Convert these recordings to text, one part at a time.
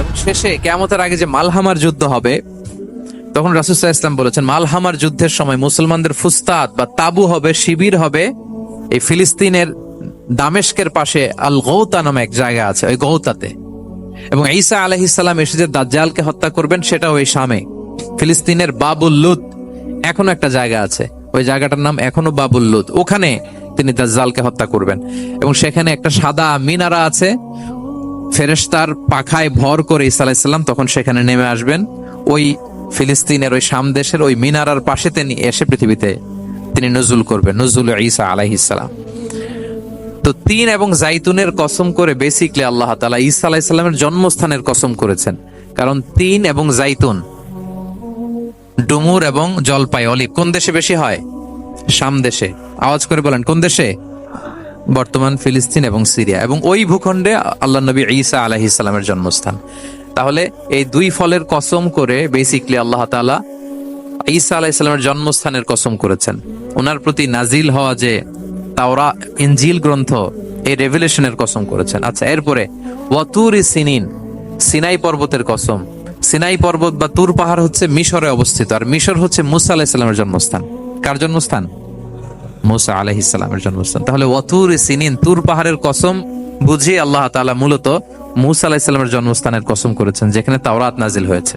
এবং শেষে কিয়ামতের আগে যে মালহামার যুদ্ধ হবে, তখন রাসূল সাল্লাল্লাহু আলাইহি ওয়াসাল্লাম বলেছেন মালহামার যুদ্ধের সময় মুসলমানদের ফুস্তাদ বা তাবু হবে, শিবির হবে এই ফিলিস্তিনের দামেস্কের পাশে আল গৌতা নামে এক জায়গা আছে, ওই গৌতাতে। এবং ঈসা আলাইহিস সালাম এসে যে দাজ্জালকে হত্যা করবেন সেটাও ওই শামে, ফিলিস্তিনের বাবুল লুদ এখনো একটা জায়গা আছে, ওই জায়গাটার নাম এখনো বাবুল লুদ, ওখানে তিনি দাজ্জালকে হত্যা করবেন। এবং সেখানে একটা সাদা মিনারা আছে, ফেরেশতার পাখায় ভর করে ঈসা আলাইহিস সালাম তখন সেখানে নেমে আসবেন, ওই ফিলিস্তিনের ওই শাম দেশের ওই মিনারার পাশে তিনি এসে পৃথিবীতে তিনি নজুল করবেন, নজুল ঈসা আলাইহিস সালাম। তো তিন এবং জাইতুনের কসম করে বেসিকলি আল্লাহ তাআলা ঈসা আলাইহিস সালামের জন্মস্থানের কসম করেছেন। কারণ তিন এবং জাইতুন, ডুমুর এবং জলপাই, অলিভ কোন দেশে বেশি হয়? শাম দেশে। আওয়াজ করে বলেন কোন দেশে? বর্তমান ফিলিস্তিন এবং সিরিয়া, এবং ওই ভূখণ্ডে আল্লাহ নবী ঈসা আলাইহিস সালামের জন্মস্থান। তাহলে এই দুই ফলের কসম করে বেসিকলি আল্লাহ তাআলা ঈসা আলাইহিস সালামের জন্মস্থানের কসম করেছেন। ওনার প্রতি নাজিল হওয়া যে তাওরাত ইনজিল গ্রন্থ, এই রেভেলেশনের কসম করেছেন। আচ্ছা, এরপরে ওয়াতুর সিনিন, সিনাই পর্বতের কসম। সিনাই পর্বত বা তুর পাহাড় হচ্ছে মিশরে অবস্থিত, আর মিশর হচ্ছে মুসা আলাইহিস সালামের জন্মস্থান। কার জন্মস্থান? মুসা আলাইহিস সালামের জন্মস্থান। তাহলে ওয়াতুর সিনিন, তুর পাহাড়ের কসম বুঝিয়ে আল্লাহ তাআলা মূলত মুসা আলাইহিস সালামের জন্মস্থানের কসম করেছেন, যেখানে তাওরাত নাজিল হয়েছে।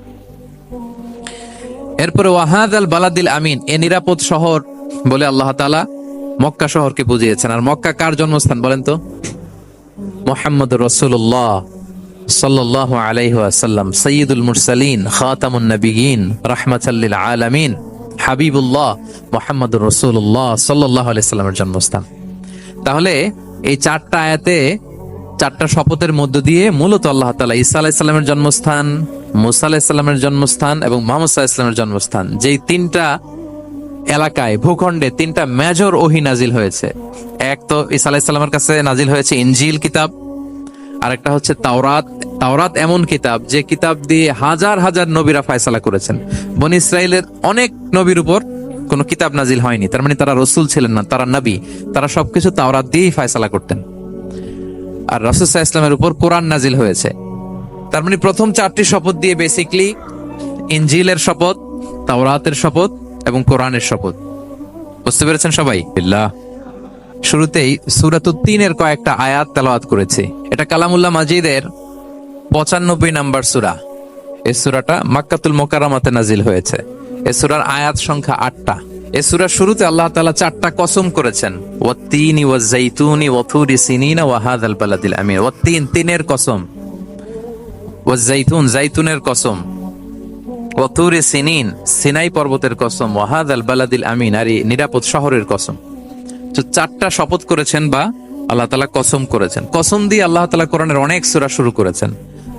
এরপরে ওয়াহাদাল বালাদিল আমিন, এ নিরাপদ শহর বলে আল্লাহ তাআলা মক্কা শহরকে বুঝিয়েছেন। আর মক্কা কার জন্মস্থান বলেন তো? মুহাম্মদুর রাসূলুল্লাহ সাল্লাল্লাহু আলাইহি ওয়াসাল্লাম, সাইয়্যিদুল মুরসালিন, খাতামুন নবিয়্যিন, রাহমাতাল লিল আলামিন, হাবিবুল্লাহ মুহাম্মদুর রাসূলুল্লাহ সাল্লাল্লাহু আলাইহি ওয়াসাল্লামের জন্মস্থান। তাহলে এই চারটা আয়াতে, চারটা শপথের মধ্য দিয়ে মূলত আল্লাহ তাআলা ঈসা আলাইহিস সালামের জন্মস্থান, মুসা আলাইহিস সালামের জন্মস্থান এবং মুহাম্মদ সাল্লাল্লাহু আলাইহি ওয়াসাল্লামের জন্মস্থান, যেই তিনটা এলাকায়, ভূখণ্ডে তিনটা মেজর ওহী নাজিল হয়েছে। এক তো ঈসা আলাইহিস সালামের কাছে নাজিল হয়েছে ইনজিল কিতাব, আরেকটা হচ্ছে তাওরাত। তাওরাত এমন কিতাব যে কিতাব দিয়ে হাজার হাজার নবীরা ফয়সালা করেছেন। বনী ইসরাইলের অনেক নবীর উপর কোনো কিতাব নাজিল হয়নি, তার মানে তারা রাসূল ছিলেন না, তারা নবী, তারা সবকিছু তাওরাত দিয়েই ফয়সালা করতেন। আর রাসূল সাল্লাল্লাহু আলাইহি ওয়াসাল্লামের উপর কোরআন নাজিল হয়েছে। তার মানে প্রথম চারটি শপথ দিয়ে বেসিকলি ইনজিলের শপথ, তাওরাতের শপথ এবং কোরআনের শপথ। বুঝতে পেরেছেন সবাই? বিল্লাহ। শুরুতেই সূরাতুত তিনের কয়েকটা আয়াত তেলাওয়াত করেছি। এটা কালামুল্লাহ মাজিদের 95 নাম্বার সূরা। এই সূরাটা মক্কাতুল মুকাররমাতে নাজিল হয়েছে। এই সূরার আয়াত সংখ্যা 8টা। এই সূরার শুরুতে আল্লাহ তাআলা 4টা কসম করেছেন, ওয়াত-তিনি ওয়াজ-যাইতুনি ওয়া-তুরি সিনিনা ওয়া হাযাল বালাদিল আমিন। ওয়াত-তিন, তিনের কসম, ওয়াজ-যাইতুন, যাইতুনের কসম, ওয়াতুরি সিনিন, সিনাই পর্বতের কসম, ওয়া হাযাল বালাদিল আমিন, আর এই নিরাপদ শহরের কসম। তো 4টা শপথ করেছেন বা আল্লাহ তাআলা কসম করেছেন। কসম দিয়ে আল্লাহ তাআলা কোরআনের অনেক সূরা শুরু করেছেন।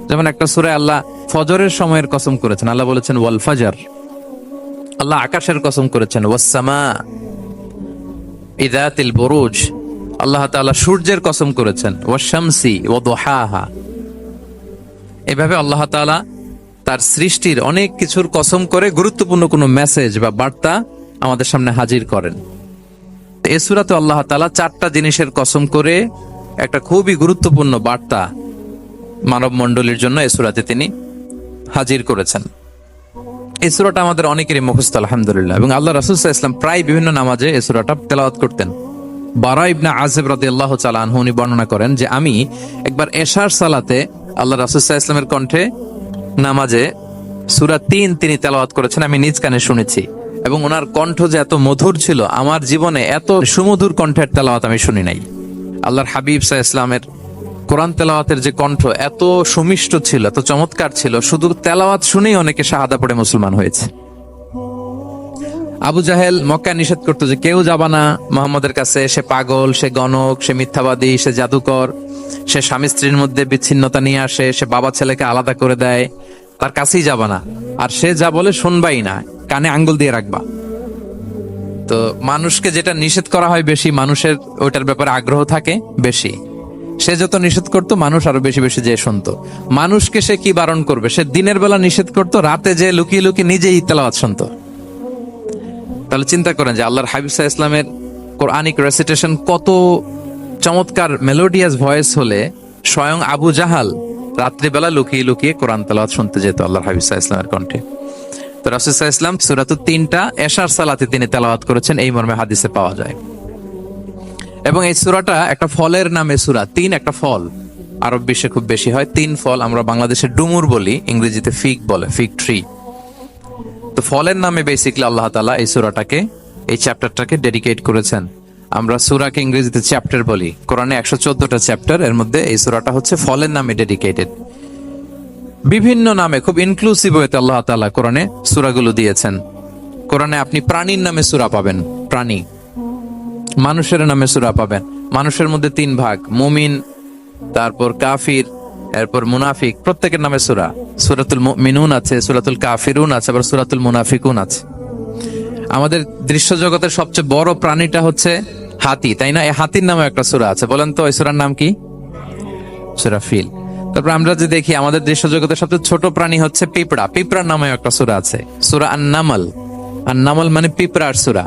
যেমন একটা সূরায় আল্লাহ ফজরের সময়ের কসম করেছেন, আল্লাহ বলেছেন ওয়াল ফাজর। আল্লাহ আকাশের কসম করেছেন ওয়াস সামা ইযাতিল বুরুজ। আল্লাহ তাআলা সূর্যের কসম করেছেন ওয়াশ শামসি ওয়া দুহাহা। এভাবে আল্লাহ তাআলা তার সৃষ্টির অনেক কিছুর কসম করে গুরুত্বপূর্ণ কোনো মেসেজ বা বার্তা আমাদের সামনে হাজির করেন। এই সূরাতে আল্লাহ তাআলা 4টা জিনিসের কসম করে একটা খুবই গুরুত্বপূর্ণ বার্তা মানব মণ্ডলীর জন্য এই সূরাতে তিনি হাজির করেছেন। এই সূরাটা আমাদের অনেকেরই মুখস্থ আলহামদুলিল্লাহ, এবং আল্লাহ রাসূল সাল্লাল্লাহু আলাইহি ওয়াসাল্লাম প্রায় বিভিন্ন নামাজে এই সূরাটা তেলাওয়াত করতেন। বারা ইবনে আযিব রাদিয়াল্লাহু তাআলা আনহু উনি বর্ণনা করেন যে আমি একবার এশার সালাতে আল্লাহ রাসূল সাল্লাল্লাহু আলাইহি ওয়াসাল্লামের কণ্ঠে নামাজে সূরা 3 তিনি তেলাওয়াত করেছেন, আমি নিজ কানে শুনেছি। এবং ওনার কণ্ঠ যে এত মধুর ছিল, আমার জীবনে এত সুমধুর কণ্ঠের তেলাওয়াত আমি শুনি নাই। আল্লাহর হাবিব সাল্লাল্লাহু আলাইহি ওয়াসাল্লামের কোরআন তেলাওয়াতের যে কণ্ঠ এত সুমিষ্ট ছিল, এত চমৎকার ছিল, শুধু তেলাওয়াত শুনেই অনেকে শাহাদা পড়ে মুসলমান হয়েছে। আবু জাহেল মক্কায় নিষেধ করতো যে কেউ যাবা না মুহাম্মদের কাছে, সে পাগল, সে গণক, সে মিথ্যাবাদী, সে জাদুকর, সে স্বামী স্ত্রীর মধ্যে বিচ্ছিন্নতা নিয়ে আসে, সে বাবা ছেলেকে আলাদা করে দেয়, তার কাছেই যাবা না। আর সে যা বলে শুনবাই না, কানে আঙ্গুল দিয়ে রাখবা। তো মানুষকে যেটা নিষেধ করা হয় বেশি, মানুষের ওইটার ব্যাপারে আগ্রহ থাকে বেশি। সে যত নিষেধ করতো মানুষ আরো বেশি বেশি যে শুনতো। মানুষকে সে কি বারণ করবে? সে দিনের বেলা নিষেধ করতো, রাতে যে লুকিয়ে লুকিয়ে নিজেই তেলাওয়াত শুনতো। তাহলে চিন্তা করেন যে আল্লাহর হাবিব সাল্লাল্লাহু আলাইহি ওয়াসাল্লামের কোরআনিক রেসিটেশন কত চমৎকার মেলোডিয়াস ভয়েস হলে স্বয়ং আবু জাহাল রাত্রিবেলা লুকিয়ে লুকিয়ে কোরআন তেলাওয়াত শুনতে যেত আল্লাহর হাবিব সাল্লাল্লাহু আলাইহি ওয়াসাল্লামের কণ্ঠে। তো রাসূল সাল্লাল্লাহু আলাইহি ওয়াসাল্লাম সূরাতুত 3টা এশার সালাতে তিনি তেলাওয়াত করেছেন, এই মর্মে হাদিসে পাওয়া যায়। এবং এই সূরাটা একটা ফলের নামে সূরা। 3 একটা ফল, আরব বিশ্বে খুব বেশি হয় 3 ফল। আমরা বাংলাদেশে ডুমুর বলি, ইংরেজিতে ফিগ বলে, ফিগ ট্রি। তো ফলের নামে বেসিক্যালি আল্লাহ তাআলা এই সূরাটাকে, এই চ্যাপ্টারটাকে ডেডিকেট করেছেন। আমরা সূরাকে ইংরেজিতে চ্যাপ্টার বলি। কোরআনে 114টা চ্যাপ্টার, এর মধ্যে এই সূরাটা হচ্ছে ফলের নামে ডেডিকেটেড। বিভিন্ন নামে খুব ইনক্লুসিভ ওয়েতে আল্লাহ তাআলা কোরআনে সূরাগুলো দিয়েছেন। কোরআনে আপনি প্রাণীর নামে সূরা পাবেন, প্রাণী। মানুষের নামে সূরা পাবেন। মানুষের মধ্যে 3 ভাগ, মুমিন, তারপর কাফির, এরপর মুনাফিক। প্রত্যেকের নামে সূরা। সূরাতুল মুমিনুন আছে, সূরাতুল কাফিরুন আছে, আবার সূরাতুল মুনাফিকুন আছে। আমাদের দৃশ্য জগতের সবচেয়ে বড় প্রাণীটা হচ্ছে হাতি, তাই না? এই হাতির নামে একটা সূরা আছে। বলেন তো, এই সূরার নাম কি? সূরা ফিল। তারপর আমরা যে দেখি আমাদের দৃশ্য জগতের সবচেয়ে ছোট প্রাণী হচ্ছে পিঁপড়া। পিঁপড়ার নামে একটা সূরা আছে, সূরা আন-নামল। আন-নামল মানে পিঁপড়ার সূরা।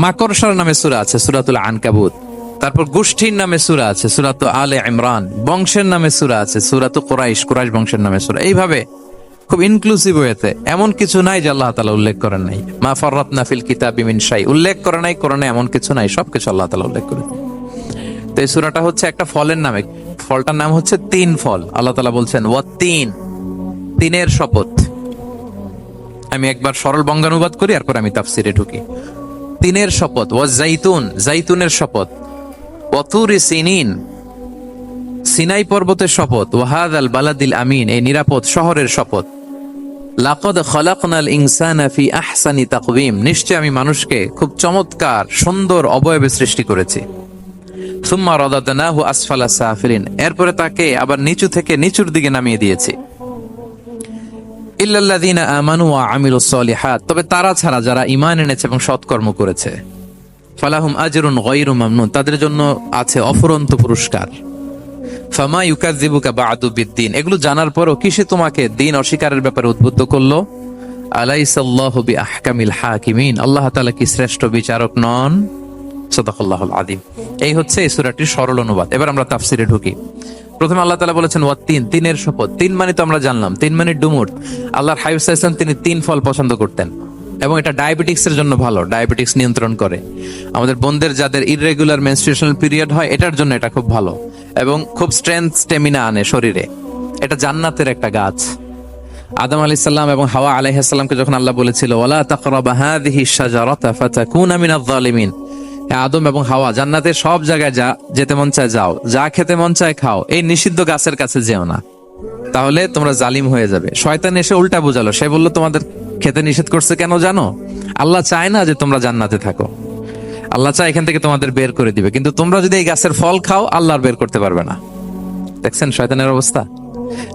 মাকড়সার নামে সূরা আছে, সূরাতুল আনকাবুত। তারপর গোষ্ঠীর নামে সূরা আছে, সূরাতু আলে ইমরান। বংশের নামে সূরা আছে, সূরাতু কুরাইশ, কুরাইশ বংশের নামে সূরা। এইভাবে খুব ইনক্লুসিভ ওয়েতে, এমন কিছু নাই যে আল্লাহ তাআলা উল্লেখ করেন নাই। মা ফাররাতনা ফিল কিতাবি মিন শাই, উল্লেখ করে নাই কোরআনে এমন কিছু নাই, সবকিছু আল্লাহ তাআলা উল্লেখ করেছেন। তো এই সূরাটা হচ্ছে একটা ফলের নামে। ফলটার নাম হচ্ছে 3 ফল। আল্লাহ তাআলা বলছেন ওয়াত-তিন, তিনের শপথ। আমি একবার সরল বঙ্গানুবাদ করি, এরপর আমি তাফসিরে ঢুকি। তিনের শপথ, ওয়াজ-জাইতুন, জাইতুনের শপথ, ওয়াতুরি সিনিন, সিনাই পর্বতের শপথ, ওয়াহাদাল বালাদিল আমিন, এই নিরাপদ শহরের শপথ, লাকাদ খালাকনাল ইনসানা ফি আহসানি তাকওয়িম, নিশ্চয় আমি মানুষকে খুব চমৎকার সুন্দর অবয়বে সৃষ্টি করেছি। সুম্মা রাদাদনাহু আসফালা সাফিলিন, এরপরে তাকে আবার নিচু থেকে নিচুর দিকে নামিয়ে দিয়েছি। ইল্লাল্লাযীনা আমানু ওয়া আমিলুস সলিহাত, তবে তারা ছাড়া যারা ঈমান এনেছে এবং সৎকর্ম করেছে। ফালাহুম আজরুন গায়রু মামনুন, তাদের জন্য আছে অফুরন্ত পুরস্কার। ফামা ইউকাযযিবুকা বা'দু বিদ্দিন, এগুলো জানার পরও কিসে তোমাকে দিন অস্বীকারের ব্যাপারে উদ্বুদ্ধ করলো? আলাইসাল্লাহু বিআহকামিল হাকিমিন, আল্লাহ তাআলা কি শ্রেষ্ঠ বিচারক নন? সাদাকাল্লাহুল আযীম। এই হচ্ছে এই সূরাটির সরল অনুবাদ। এবার আমরা তাফসিরে ঢুকি। প্রথমে আল্লাহ তাআলা বলেছেন ওয়াত-তিন, তিনের শপথ। 3 মানে তো আমরা জানলাম, 3 মানে ডুমুর। আল্লাহর হাবিব সাল্লাল্লাহু আলাইহি ওয়াসাল্লাম তিনি 3 ফল পছন্দ করতেন, এবং এটা ডায়াবেটিক্সের জন্য ভালো, ডায়াবেটিক্স নিয়ন্ত্রণ করে। আমাদের বোনদের যাদের ইররেগুলার মেনস্ট্রুয়েশনাল পিরিয়ড হয়, এটার জন্য এটা খুব ভালো, এবং খুব স্ট্রেংথ, স্টেমিনা আনে শরীরে। এটা জান্নাতের একটা গাছ। আদম আলাইহিস সালাম এবং হাওয়া আলাইহিস সালামকে যখন আল্লাহ বলেছিল ওয়ালা তাকরাবা হাযিহিশ শাজারাতা ফাতাকুনা মিনাজ জালিমিন, আদম এবং হাওয়া জান্নাতের সব জায়গায় যা যেতে মন চায় যাও, যা খেতে মন চায় খাও, এই নিষিদ্ধ গাছের কাছে যেও না, তাহলে তোমরা জালিম হয়ে যাবে। শয়তান এসে উল্টা বুঝালো, সে বলল তোমাদের খেতে নিষেধ করছে কেন জানো? আল্লাহ চায় না যে তোমরা জান্নাতে থাকো, আল্লাহ চায় এখান থেকে তোমাদের বের করে দিবে, কিন্তু তোমরা যদি এই গাছের ফল খাও আল্লাহ আর বের করতে পারবে না। দেখছেন শয়তানের অবস্থা?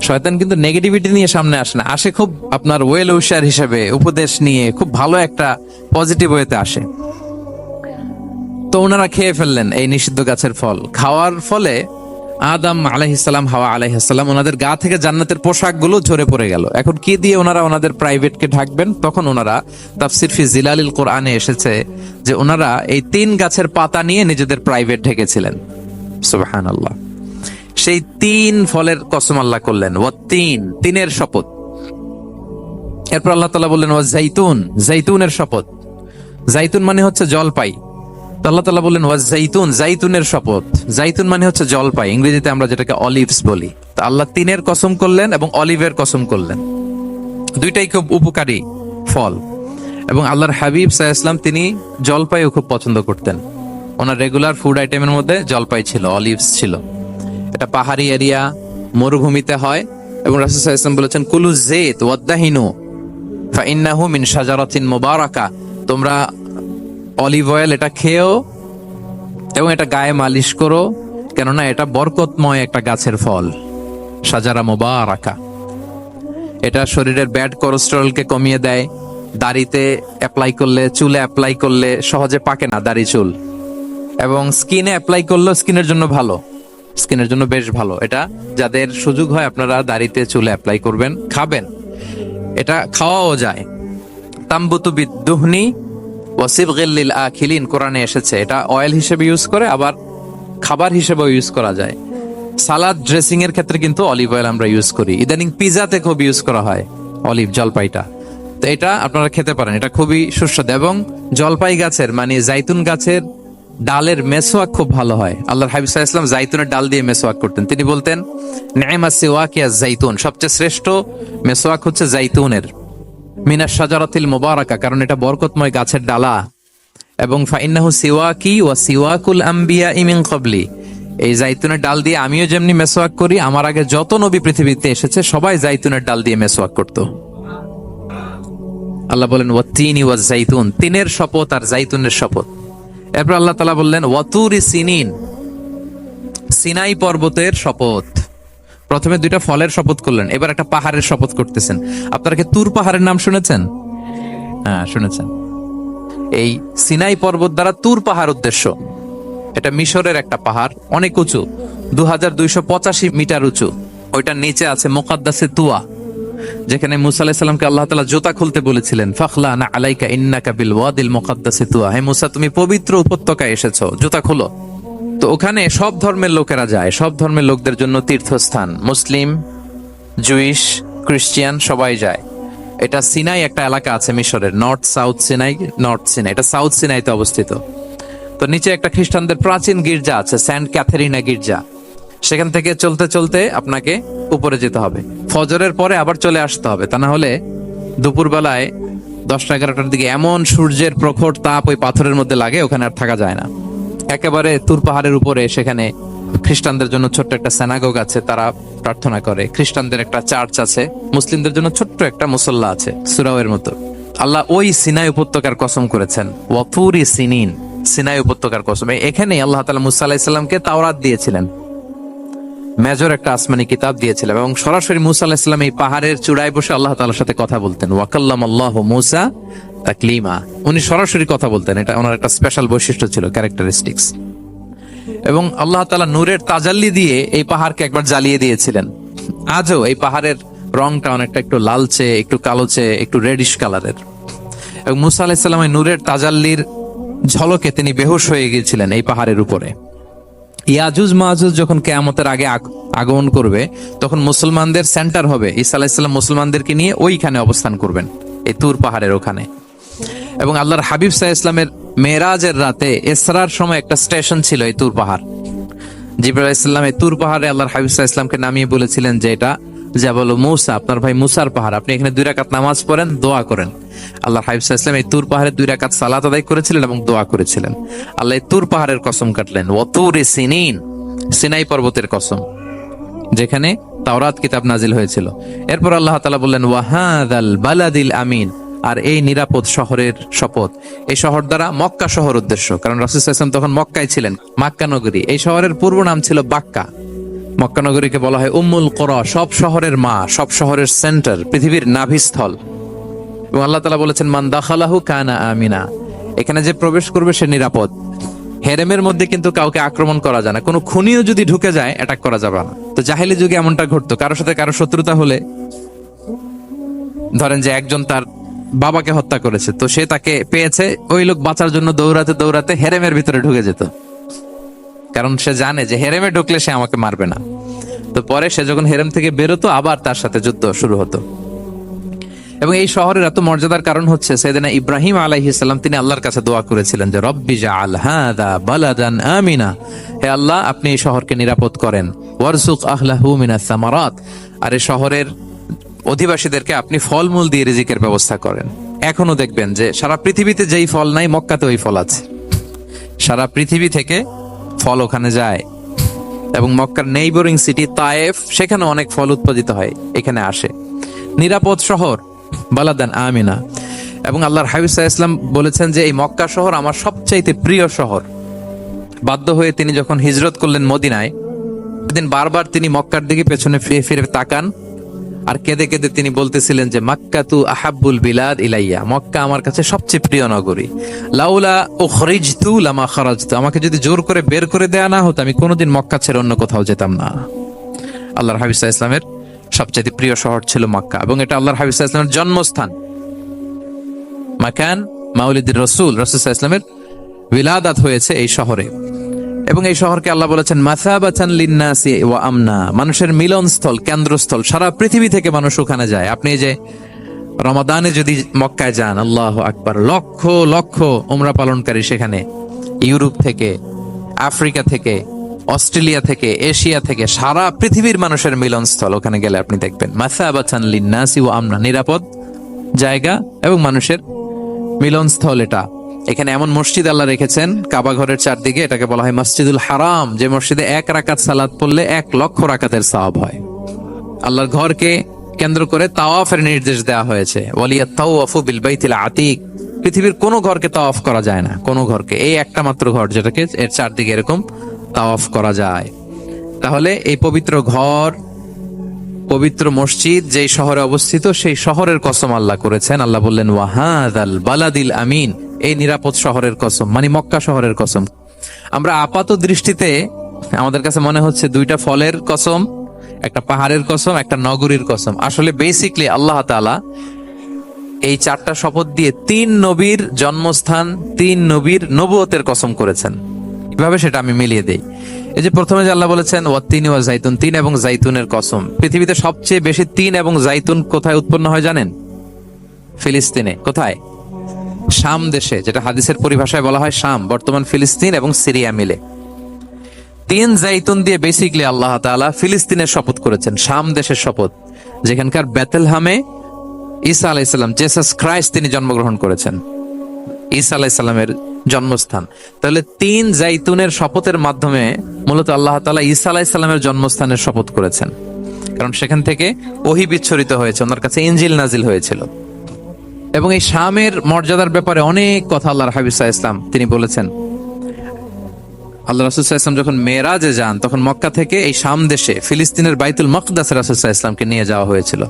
শয়তান কিন্তু নেগেটিভিটি নিয়ে সামনে আসে না, আসে খুব আপনার ওয়েল উইশার হিসেবে, উপদেশ নিয়ে, খুব ভালো একটা পজিটিভ ওয়েতে আসে। তো ওনারা খেয়ে ফেললেন এই নিষিদ্ধ গাছের ফল। খাওয়ার ফলে আদম আলাইহিস সালাম, হাওয়া আলাইহিস সালাম, ওনাদের গা থেকে জান্নাতের পোশাকগুলো ঝরে পড়ে গেল। এখন কি দিয়ে ওনারা ওনাদের প্রাইভেটকে ঢাকবেন? তখন ওনারা, তাফসির ফি জিলালিল কোরআনে এসেছে যে ওনারা এই 3 গাছের পাতা নিয়ে নিজেদের প্রাইভেট ঢেকেছিলেন। সুবহানাল্লাহ। সেই 3 ফলের কসম আল্লাহ করলেন, ওয়াত-তিন, তিনের শপথ। এরপর আল্লাহ তাআলা বললেন ওয়াজ-জাইতুন, জাইতুনের শপথ। জাইতুন মানে হচ্ছে জলপাই। তো আল্লাহ তাআলা বললেন ওয়াজ-জাইতুন, জাইতুনের শপথ। জাইতুন মানে হচ্ছে জলপাই, ইংরেজিতে আমরা যেটাকে অলিভস বলি। তো আল্লাহ 3-এর কসম করলেন এবং অলিভের কসম করলেন। দুইটাই খুব উপকারী ফল, এবং আল্লাহর হাবিব সাল্লাল্লাহু আলাইহি ওয়াসাল্লাম তিনি জলপাইও খুব পছন্দ করতেন। ওনার রেগুলার ফুড আইটেমের মধ্যে জলপাই ছিল, অলিভস ছিল। এটা পাহাড়ি এরিয়া, মরুভূমিতে হয়, এবং রাসূল সাল্লাল্লাহু আলাইহি ওয়াসাল্লাম বলেছেন কুলু যাইত ওয়াদ-দাহিনু ফাইন্নাহু মিন শাজারাতিন মুবারাকা, তোমরা অলিভ অয়েল এটা খেও এবং এটা গায়ে মালিশ করো, কেননা এটা বরকতময় একটা গাছের ফল, শাজারা মুবারাকা। এটা শরীরের ব্যাড কোলেস্টেরলকে কমিয়ে দেয়। দাড়িতে অ্যাপ্লাই করলে, চুলে অ্যাপ্লাই করলে সহজে পাকে না দাড়ি চুল, এবং স্কিনে অ্যাপ্লাই করলেও স্কিনের জন্য ভালো, স্কিনের জন্য বেশ ভালো। এটা যাদের সুযোগ হয় আপনারা দাড়িতে চুলে অ্যাপ্লাই করবেন, খাবেন। এটা খাওয়াও যায়। তামবুতু বিদ্দুহনি ওয়াসিবগিল লিল আখিলিন, কোরআনে এসেছে। এটা অয়েল হিসেবে ইউজ করে, আবার খাবার হিসেবেও ইউজ করা যায়। সালাদ ড্রেসিং এর ক্ষেত্রে কিন্তু অলিভ অয়েল আমরা ইউজ করি। ইদানিং পিজাতে খুব ইউজ করা হয় অলিভ, জলপাইটা। তো এটা আপনারা খেতে পারেন, এটা খুবই সুস্বাদু। এবং জলপাই গাছের মানে জাইতুন গাছের ডালের মেসওয়াক খুব ভালো হয়। আল্লাহর হাবিব সাল্লাল্লাহু আলাইহি ওয়াসাল্লাম জাইতুনের ডাল দিয়ে মেসওয়াক করতেন। তিনি বলতেন নি'মা সিওয়াকিয়া জাইতুন, সবচেয়ে শ্রেষ্ঠ মেসওয়াক হচ্ছে জাইতুনের, মিনাশ শাজারাতিল মুবারাকা, কারণ এটা বরকতময় গাছের ডালা। এবং ফাইন্নাহু সিওয়াকি ওয়া সিওয়াকুল আম্বিয়া মিন ক্বাবলি, এই জাইতুনের ডাল দিয়ে আমিও যেমনি মেসওয়াক করি, আমার আগে যত নবী পৃথিবীতে এসেছে সবাই জাইতুনের ডাল দিয়ে মেসওয়াক করত। আল্লাহ বলেন ওয়াত্তিনি ওয়াজ জাইতুন, তিনের শপথ আর জাইতুনের শপথ। এরপর আল্লাহ তাআলা বললেন ওয়াতুরি সিনিন, সিনাই পর্বতের শপথ। প্রথমে দুইটা ফলের শপথ করলেন, এবার একটা পাহাড়ের শপথ করতেছেন। আপনারা কি তুর পাহাড়ের নাম শুনেছেন? হ্যাঁ, শুনেছেন। এই সিনাই পর্বত দ্বারা তুর পাহাড় উদ্দেশ্য। এটা মিশরের একটা পাহাড়, অনেক উঁচু, 2285 মিটার উঁচু। ওইটার নিচে আছে মুকাদ্দাসে তুয়া, যেখানে মুসা আলাইহিস সালামকে আল্লাহ তাআলা জুতা খুলতে বলেছিলেন, ফাখলা না আলাইকা ইন্নাকা বিল ওয়াদিল মুকাদ্দাসে তুয়া, হে মুসা তুমি পবিত্র উপত্যকায় এসেছো, জুতা খোলো। তো ওখানে সব ধর্মের লোকেরা যায়, সব ধর্মের লোকদের জন্য তীর্থস্থান, মুসলিম, জুইশ, খ্রিস্টিয়ান সবাই যায়। এটা সিনাই একটা এলাকা আছে মিশরের, north south Sinai, north Sinai, এটা সাউথ সিনাইতে অবস্থিত। তো নিচে একটা খ্রিস্টানদের প্রাচীন গির্জা আছে, সেন্ট ক্যাথেরিনা গির্জা। সেখান থেকে চলতে চলতে আপনাকে উপরে যেতে হবে, ফজরের পরে আবার চলে আসতে হবে, তা না হলে দুপুরবেলায় 10টা-11টার দিকে এমন সূর্যের প্রখর তাপ ওই পাথরের মধ্যে লাগে, ওখানে আর থাকা যায় না। একেবারে তুর পাহাড়ের উপরে সেখানে খ্রিস্টানদের জন্য ছোট্ট একটা সিনাগোগ আছে, তারা প্রার্থনা করে। খ্রিস্টানদের একটা চার্চ আছে, মুসলিমদের জন্য ছোট্ট একটা মুসল্লা আছে সুরাওয়ের মতো। আল্লাহ ওই সিনাই উপত্যকার কসম করেছেন, ওয়াতুরি সিনিন, সিনাই উপত্যকার কসম। এখানে আল্লাহ তাআলা মুসা আলাইহিস সালামকে তাওরাত দিয়েছিলেন, মেজর একটা আসমানি কিতাব দিয়েছিলেন, এবং সরাসরি মুসা আলাইহিস সালাম এই পাহাড়ের চূড়ায় বসে আল্লাহ তাআলার সাথে কথা বলতেন। ওয়া কাল্লামাল্লাহু মুসা তাকলিমা, উনি সরাসরি কথা বলতেন, এটা ওনার একটা স্পেশাল বৈশিষ্ট্য ছিল, ক্যারেক্টারিস্টিক্স। এবং আল্লাহ তাআলা নূরের তাজাল্লি দিয়ে এই পাহাড়কে একবার জ্বালিয়ে দিয়েছিলেন। আজও এই পাহাড়ের রংটা অনেকটা একটু লালচে, একটু কালোচে, একটু রেডিশ কালারের। এবং মুসা আলাইহিস সালাম এই নূরের তাজাল্লির ঝলকে তিনি বেহুশ হয়ে গিয়েছিলেন এই পাহাড়ের উপরে। ইয়াজুজ মাহুজ যখন কিয়ামতের আগে আগমন করবে, তখন মুসলমানদের সেন্টার হবে। ঈসা আলাইহিস সালাম মুসলমানদেরকে নিয়ে ওইখানে অবস্থান করবেন, এই তুর পাহাড়ের ওখানে। এবং আল্লাহর হাবিব সাল্লাল্লাহু আলাইহি ওয়াসাল্লামের মেরাজের রাতে ইসরার সময় একটা স্টেশন ছিল এই তুর পাহাড়। জিবরাইল আলাইহিস সালাম এই তুর পাহাড়ে আল্লাহর হাবিব সাল্লাল্লাহু আলাইহি ওয়াসাল্লামকে নামিয়ে বলেছিলেন যে এটা জাবাল মুসা, আপনার ভাই মুসার পাহাড়, আপনি এখানে 2 রাকাত নামাজ পড়েন, দোয়া করেন। আল্লাহর হাবিব সাল্লাল্লাহু আলাইহি ওয়াসাল্লাম এই তুর পাহাড়ে 2 রাকাত সালাত আদায় করেছিলেন এবং দোয়া করেছিলেন। আল্লাহ এই তুর পাহাড়ের কসম কাটলেন, ওয়াতুরি সিনিন, সিনাই পর্বতের কসম, যেখানে তাওরাত কিতাব নাজিল হয়েছিল। এরপর আল্লাহ তাআলা বললেন ওয়াহাদাল বালাদিল আমিন, আর এই নিরাপদ শহরের শপথ। এই শহর দ্বারা মক্কা শহর উদ্দেশ্য, কারণ রাসূল সাল্লাল্লাহু আলাইহি ওয়াসাল্লাম তখন মক্কায় ছিলেন, মক্কা নগরী। এই শহরের পূর্ব নাম ছিল বাক্কা। মক্কা নগরীকে বলা হয় উম্মুল কুরা, সব শহরের মা, সব শহরের সেন্টার, পৃথিবীর নাভিস্থল। এবং আল্লাহ তাআলা বলেছেন মান দাখালাহু কানা আমিনা, এখানে যে প্রবেশ করবে সে নিরাপদ। হেরেমের মধ্যে কিন্তু কাউকে আক্রমণ করা যায় না, কোনো খুনিও যদি ঢুকে যায় অ্যাটাক করা যাবে না। তো জাহেলি যুগে এমনটা ঘটতো, কারোর সাথে কারো শত্রুতা হলে, ধরেন যে একজন তার বাবাকে হত্যা করেছে, তো সে তাকে পেয়েছে, ওই লোক বাঁচার জন্য দৌড়াতে দৌড়াতে হেরেমের ভিতরে ঢুকে যেত, কারণ সে জানে যে হেরেমে ঢুকলে সে আমাকে মারবে না। তো পরে সে যখন হেরেম থেকে বেরোতো, আবার তার সাথে যুদ্ধ শুরু হতো। এবং এই শহরের এত মর্যাদার কারণ হচ্ছে সাইয়েদনা ইব্রাহিম আলাইহিস সালাম, তিনি আল্লাহর কাছে দোয়া করেছিলেন যে রব্বি জাআল হাযা বালাদান আমিনা, হে আল্লাহ আপনি এই শহরকে নিরাপদ করেন, ওয়ারযুক আহলাহু মিনাস সামারাত, আর এই শহরের অধিবাসীদেরকে আপনি ফলমূল দিয়ে রিজিকের ব্যবস্থা করেন। এখনো দেখবেন যে সারা পৃথিবীতে যেই ফল নাই, মক্কাতে ওই ফল আছে। সারা পৃথিবী থেকে ফল ওখানে যায়। এবং মক্কার নেইবরিং সিটি তায়েফ, সেখানে অনেক ফল উৎপাদিত হয়, এখানে আসে। নিরাপদ শহর, বালাদান আমিনা। এবং আল্লাহর হাবিব সাল্লাল্লাহু আলাইহি ওয়াসাল্লাম বলেছেন যে এই মক্কা শহর আমার সবচাইতে প্রিয় শহর। বাধ্য হয়ে তিনি যখন হিজরত করলেন মদিনায়, সেদিন বারবার তিনি মক্কার দিকে পেছনে ফিরে ফিরে তাকান, আর কেঁদে কেঁদে তিনি বলতেছিলেন যে মাক্কাতু আহাব্বুল বিলাদ ইলাইয়া, মক্কা আমার কাছে সবচেয়ে প্রিয় নগরী। লাউলা উখরিজতু লামা খারাজতু, আমাকে যদি জোর করে বের করে দেয়া না হতো, আমি কোনোদিন মক্কা ছেড়ে অন্য কোথাও যেতাম না। আল্লাহর হাবিব সাল্লাল্লাহু আলাইহি ওয়াসাল্লামের সবচেয়ে প্রিয় শহর ছিল মক্কা, এবং এটা আল্লাহর হাবিব সাল্লাল্লাহু আলাইহি ওয়াসাল্লামের জন্মস্থান, মাকান মাউলিদির রাসূল। রাসূল সাল্লাল্লাহু আলাইহি ওয়াসাল্লামের বিলাদাত হয়েছে এই শহরে। এবং এই শহরকে আল্লাহ বলেছেন মাসাবাতান লিন্নাসি ওয়া আমনা, মানুষের মিলনস্থল, কেন্দ্রস্থল। সারা পৃথিবী থেকে মানুষ ওখানে যায়। আপনি এই যে রমাদানে যদি মক্কায় যান, আল্লাহু আকবার, লক্ষ লক্ষ উমরা পালনকারী সেখানে, ইউরোপ থেকে, আফ্রিকা থেকে, অস্ট্রেলিয়া থেকে, এশিয়া থেকে, সারা পৃথিবীর মানুষের মিলনস্থল। ওখানে গেলে আপনি দেখবেন মাসাবাতান লিন্নাসি ওয়া আমনা, নিরাপদ জায়গা এবং মানুষের মিলনস্থল। এটা এখানে এমন মসজিদ আল্লাহ রেখেছেন কাবা ঘরের চারদিকে, এটাকে বলা হয় মসজিদুল হারাম, যে মসজিদে 1 রাকাত সালাত পড়লে 1 লক্ষ রাকাতের সওয়াব হয়। আল্লাহর ঘরকে কেন্দ্র করে তাওয়াফের নির্দেশ দেওয়া হয়েছে, ওয়ালিয়া তাওয়াফু বিল বাইতিল আতিক। পৃথিবীর কোনো ঘরকে তাওয়াফ করা যায় না, কোনো ঘরকে, এই একটা মাত্র ঘর যেটাকে এর চারদিকে এরকম তাওয়াফ করা যায়। তাহলে এই পবিত্র ঘর, পবিত্র মসজিদ যেই শহরে অবস্থিত, সেই শহরের কসম আল্লাহ করেছেন। আল্লাহ বললেন ওয়াহাদাল বালাদিল আমিন, এই নিরাপদ শহরের কসম, মানে মক্কা শহরের কসম। আমরা আপাত দৃষ্টিতে আমাদের কাছে মনে হচ্ছে দুইটা ফলের কসম, একটা পাহাড়ের কসম, একটা নগরীর কসম। আসলে বেসিকলি আল্লাহ তাআলা এই 4টা শপথ দিয়ে 3 নবীর জন্মস্থান, 3 নবীর নবুয়তের কসম করেছেন। কিভাবে সেটা আমি মিলিয়ে দেই। এই যে প্রথমে যে আল্লাহ বলেছেন ওয়াত্তিনি ওয়া জাইতুন, 3 এবং জাইতুনের কসম। পৃথিবীতে সবচেয়ে বেশি 3 এবং জাইতুন কোথায় উৎপন্ন হয় জানেন? ফিলিস্তিনে। কোথায়? শাম দেশে, যেটা হাদিসের পরিভাষায় বলা হয় শাম, বর্তমান ফিলিস্তিন এবং সিরিয়া মিলে। 3 জাইতুন দিয়ে বেসিকলি আল্লাহ তাআলা ফিলিস্তিনের শপথ করেছেন, শাম দেশের শপথ, যেখানকার বেথলহামে ঈসা আলাইহিস সালাম, জেসাস ক্রাইস্ট, তিনি জন্মগ্রহণ করেছেন, ঈসা আলাইহিস সালামের জন্মস্থান। তাহলে 3 জাইতুনের শপথের মাধ্যমে মূলত আল্লাহ তাআলা ঈসা আলাইহিস সালামের জন্মস্থানের শপথ করেছেন, কারণ সেখান থেকে ওহী বিচ্ছরিত হয়েছে, ওনার কাছে ইনজিল নাজিল হয়েছিল। এবং এই শামের মর্যাদার ব্যাপারে অনেক কথা আল্লাহর হাবিব সাল্লাল্লাহু আলাইহি ওয়াসাল্লাম তিনি বলেছেন। আল্লাহ রাসূল সাল্লাল্লাহু আলাইহি ওয়াসাল্লাম যখন মেরাজে যান, তখন মক্কা থেকে এই শাম দেশে ফিলিস্তিনের বাইতুল মাকদাসে রাসূল সাল্লাল্লাহু আলাইহি ওয়াসাল্লামকে নিয়ে যাওয়া হয়েছিল।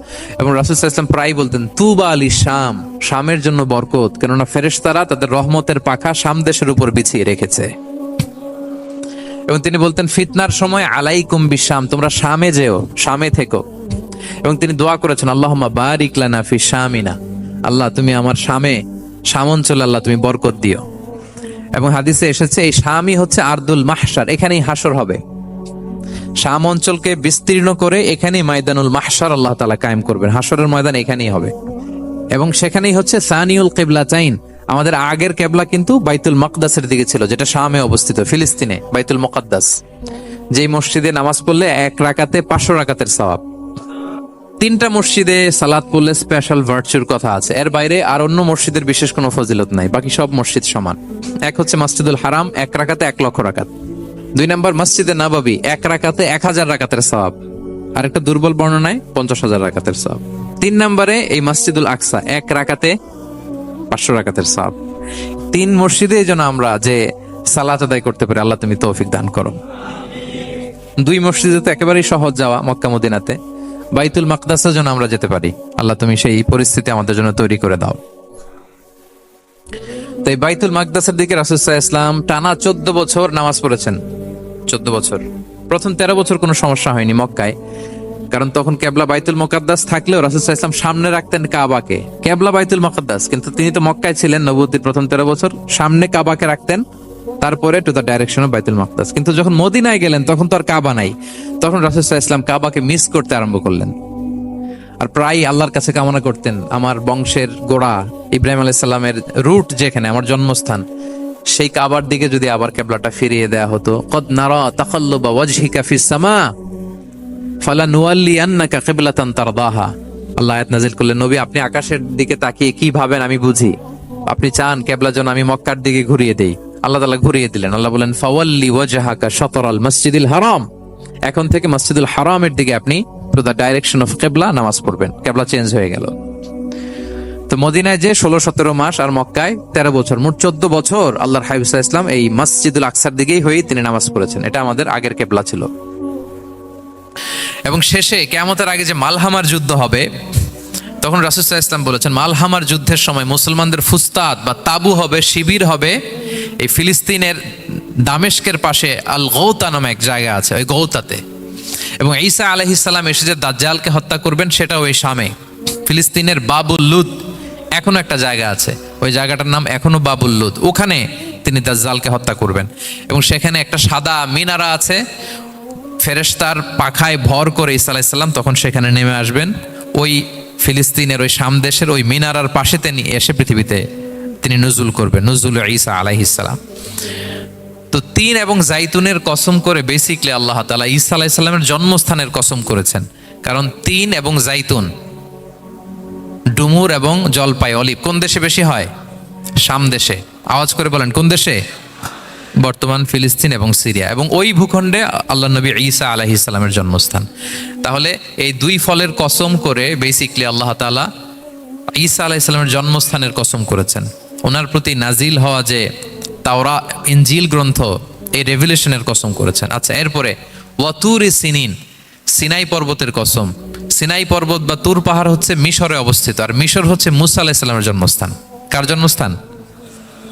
এবং রাসূল সাল্লাল্লাহু আলাইহি ওয়াসাল্লাম প্রায় বলতেন তুবা আলি শাম, শামের জন্য বরকত, কেননা ফেরেশতারা তাদের রহমতের পাখা শাম দেশের উপর বিছিয়ে রেখেছে। এবং তিনি বলতেন ফিতনার সময় আলাইকুম বিশাম, তোমরা শামে যেও, শামে থেকো। এবং তিনি দোয়া করেছেন আল্লাহুম্মা বারিক লানা ফি শামিনা, আল্লাহ তুমি আমার শামে, শাম অঞ্চলে আল্লাহ তুমি বরকত দিও। এবং হাদিসে এসেছে এই শামই হচ্ছে আরদুল মাহশার, এখানেই হাসর হবে। শাম অঞ্চলকে বিস্তীর্ণ করে এখানেই ময়দানুল মাহশার আল্লাহ তাআলা কায়েম করবেন, হাসরের ময়দান এখানেই হবে। এবং সেখানেই হচ্ছে সানিউল কিবলাতাইন, আমাদের আগের কেবলা কিন্তু বাইতুল মাকদাসের দিকে ছিল, যেটা শামে অবস্থিত, ফিলিস্তিনে বাইতুল মুকাদ্দাস, যেই মসজিদে নামাজ পড়লে 1 রাকাতে 500 রাকাতের সওয়াব। 3টা মসজিদে সালাত পড়লে স্পেশাল ভার্চুর কথা আছে, এর বাইরে আর অন্য মসজিদের বিশেষ কোনো ফজিলত নাই, বাকি সব মসজিদ সমান। এক হচ্ছে মসজিদুল হারাম, 1 রাকাতে 1 লক্ষ রাকাত। 2 নম্বর মসজিদে নববী, 1 রাকাতে 1000 রাকাতের সওয়াব, আর একটা দুর্বল বর্ণনায় 50,000 রাকাতের সওয়াব। 3 নম্বরে এই মসজিদুল আকসা, 1 রাকাতে 500 রাকাতের সওয়াব। 3 মসজিদে যেন আমরা যে সালাত আদায় করতে পারি, আল্লাহ তুমি তৌফিক দান করো। 2 মসজিদে তো একেবারেই সহজ যাওয়া, মক্কা মদিনাতে। বাইতুল মাকদাসের জন্য আমরা যেতে পারি, আল্লাহ তুমি সেই পরিস্থিতি আমাদের জন্য তৈরি করে দাও। তাই বাইতুল মাকদাসের দিকে রাসূল সাল্লাল্লাহু আলাইহি ওয়াসাল্লাম টানা 14 বছর নামাজ পড়েছেন। 14 বছর। প্রথম 13 বছর কোনো সমস্যা হয়নি মক্কায়, কারণ তখন কেবলা বাইতুল মুকাদ্দাস থাকলেও রাসূল সাল্লাল্লাহু আলাইহি ওয়াসাল্লাম সামনে রাখতেন কাবাকে, কেবলা বাইতুল মুকাদ্দাস, কিন্তু তিনি তো মক্কায় ছিলেন নবুয়তের প্রথম 13 বছর, সামনে কাবাকে রাখতেন, তারপরে টু দ্য ডাইরেকশন অফ বাইতুল মাকদাস। কিন্তু যখন মদিনায় গেলেন তখন তো আর কাবা নাই, তখন রাসূল সাল্লাল্লাহু আলাইহি ওয়াসাল্লাম কাবাকে মিস করতে আরম্ভ করলেন। আর প্রায় আল্লাহর কাছে কামনা করতেন, আমার বংশের গোড়া ইব্রাহিম আলাইহিস সালামের রুট যেখানে, আমার জন্মস্থান, সেই কাবার দিকে যদি আবার কেবলাটা ফিরিয়ে দেয়া হতো। কদ নারা তাকাল্লুবা ওয়াজহিকা ফিস সামা ফালানুওয়াল্লিয়ান্নাকা কিবলাতান তারদাহা। আল্লাহ আয়াত নাযিল করলেন, নবী আপনি আকাশের দিকে তাকিয়ে কি ভাবেন আমি বুঝি, আপনি চান কেবলা যেন আমি মক্কার দিকে ঘুরিয়ে দেই। আল্লাহ তাআলা ঘুরিয়ে দিলেন। আল্লাহ বলেন ফাওয়াল্লি ওয়াজহাকা শাতরাল মসজিদিল হারাম, এখন থেকে মসজিদুল হারামের দিকে আপনি টু দ্য ডাইরেকশন অফ কেবলা নামাজ পড়বেন। কেবলা চেঞ্জ হয়ে গেল। তো মদিনায় যে 16-17 মাস, আর মক্কায় 13 বছর, মোট 14 বছর আল্লাহর হাবিব সাল্লাল্লাহু আলাইহি ওয়াসাল্লাম এই মসজিদুল আকসার দিকেই হয়েই তিনি নামাজ পড়েছেন। এটা আমাদের আগের কেবলা ছিল। এবং শেষে কিয়ামতের আগে যে মালহামার যুদ্ধ হবে, তখন রাসূল সাল্লাল্লাহু আলাইহি ওয়াসাল্লাম বলেছেন মালহামার যুদ্ধের সময় মুসলমানদের ফুস্তাদ বা তাবু হবে, শিবির হবে এই ফিলিস্তিনের দামেস্কের পাশে আল গৌতা নামে এক জায়গা আছে, ওই গৌতাতে। এবং ঈসা আলাইহিস সালাম এসে যে দাজ্জালকে হত্যা করবেন সেটাও ওই শামে, ফিলিস্তিনের বাবুল লুদ এখনো একটা জায়গা আছে, ওই জায়গাটার নাম এখনো বাবুল লুদ। ওখানে তিনি দাজ্জালকে হত্যা করবেন। এবং সেখানে একটা সাদা মিনারা আছে, ফেরেশতার পাখায় ভর করে ঈসা আলাইহিস সালাম তখন সেখানে নেমে আসবেন। ওই ফিলিস্তিনের ওই শাম দেশের ওই মিনারার পাশে তিনি এসে পৃথিবীতে তিনি নুজুল করবেন, নুজুল ঈসা আলাইহিস সালাম। তো তিন এবং জাইতুনের কসম করে বেসিকলি আল্লাহ তাআলা ঈসা আলাইহিস সালামের জন্মস্থানের কসম করেছেন। কারণ তিন এবং জাইতুন, ডুমুর এবং জলপাই, অলিভ কোন দেশে বেশি হয়? শাম দেশে। আওয়াজ করে বলেন কোন দেশে? বর্তমান ফিলিস্তিন এবং সিরিয়া, এবং ওই ভূখণ্ডে আল্লাহ নবী ঈসা আলাইহিস সালামের জন্মস্থান। তাহলে এই দুই ফলের কসম করে বেসিকলি আল্লাহ তাআলা ঈসা আলাইহিস সালামের জন্মস্থানের কসম করেছেন। ওনার প্রতি নাজিল হওয়া যে তাওরাত ইনজিল গ্রন্থ, এই রেভিলেশনের কসম করেছেন। আচ্ছা, এরপরে ওয়াতুরি সিনিন, সিনাই পর্বতের কসম। সিনাই পর্বত বা তুর পাহাড় হচ্ছে মিশরে অবস্থিত, আর মিশর হচ্ছে মুসা আলাইহিস সালামের জন্মস্থান। কার জন্মস্থান?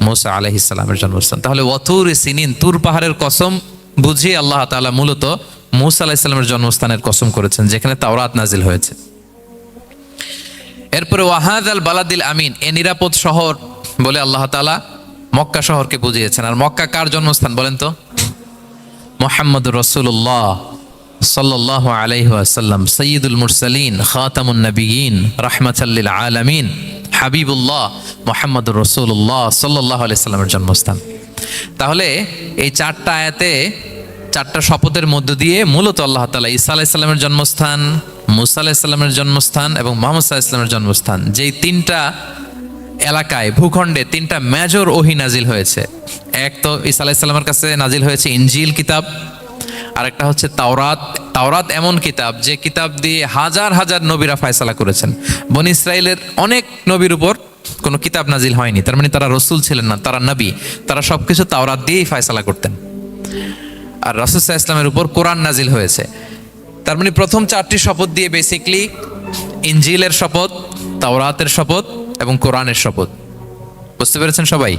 মুসা আলাইহিস সালামের জন্মস্থান। তাহলে ওয়াতুরি সিনিন, তুর পাহাড়ের কসম বুঝিয়ে আল্লাহ তাআলা মূলত মুসা আলাইহিস সালামের জন্মস্থানের কসম করেছেন, যেখানে তাওরাত নাজিল হয়েছে। এরপরে ওয়াহাদাল বালাদিল আমিন, এ নিরাপদ শহর বলে আল্লাহ তাআলা মক্কা শহরকে বুঝিয়েছেন। আর মক্কা কার জন্মস্থান বলেন তো? মুহাম্মদুর রাসূলুল্লাহ সাল্লাল্লাহু আলাইহি ওয়াসাল্লাম, সাইয়্যিদুল মুরসালিন, খাতামুন নবিয়্যিন, রাহমাতাল লিল আলামিন, হাবিবুল্লাহ মুহাম্মদুর রাসূলুল্লাহ সাল্লাল্লাহু আলাইহি সাল্লামের জন্মস্থান। তাহলে এই চারটা আয়াতে, চারটা শপথের মধ্য দিয়ে মূলত আল্লাহ তাআলা ঈসা আলাইহিস সালামের জন্মস্থান, মুসা আলাইহিস সালামের জন্মস্থান এবং মুহাম্মদ সাল্লাল্লাহু আলাইহি সাল্লামের জন্মস্থান, যেই তিনটা এলাকায়, ভূখণ্ডে তিনটা মেজর ওহী নাজিল হয়েছে। এক তো ঈসা আলাইহিস সালামের কাছে নাজিল হয়েছে ইনজিল কিতাব, আরেকটা হচ্ছে তাওরাত। তাওরাত এমন কিতাব যে কিতাব দিয়ে হাজার হাজার নবীরা ফয়সালা করেছেন। বনি ইসরাইলের অনেক নবীর উপর কোনো কিতাব নাজিল হয়নি, তার মানে তারা রসুল ছিলেন না, তারা নবী। তারা সবকিছু তাওরাত দিয়েই ফয়সালা করতেন। আর রাসূল সাল্লাল্লাহু আলাইহি ওয়াসাল্লামের উপর কোরআন নাজিল হয়েছে। তার মানে প্রথম চারটি শপথ দিয়ে বেসিকলি ইনজিলের শপথ, তাওরাতের শপথ এবং কোরআনের শপথ। বুঝতে পেরেছেন সবাই?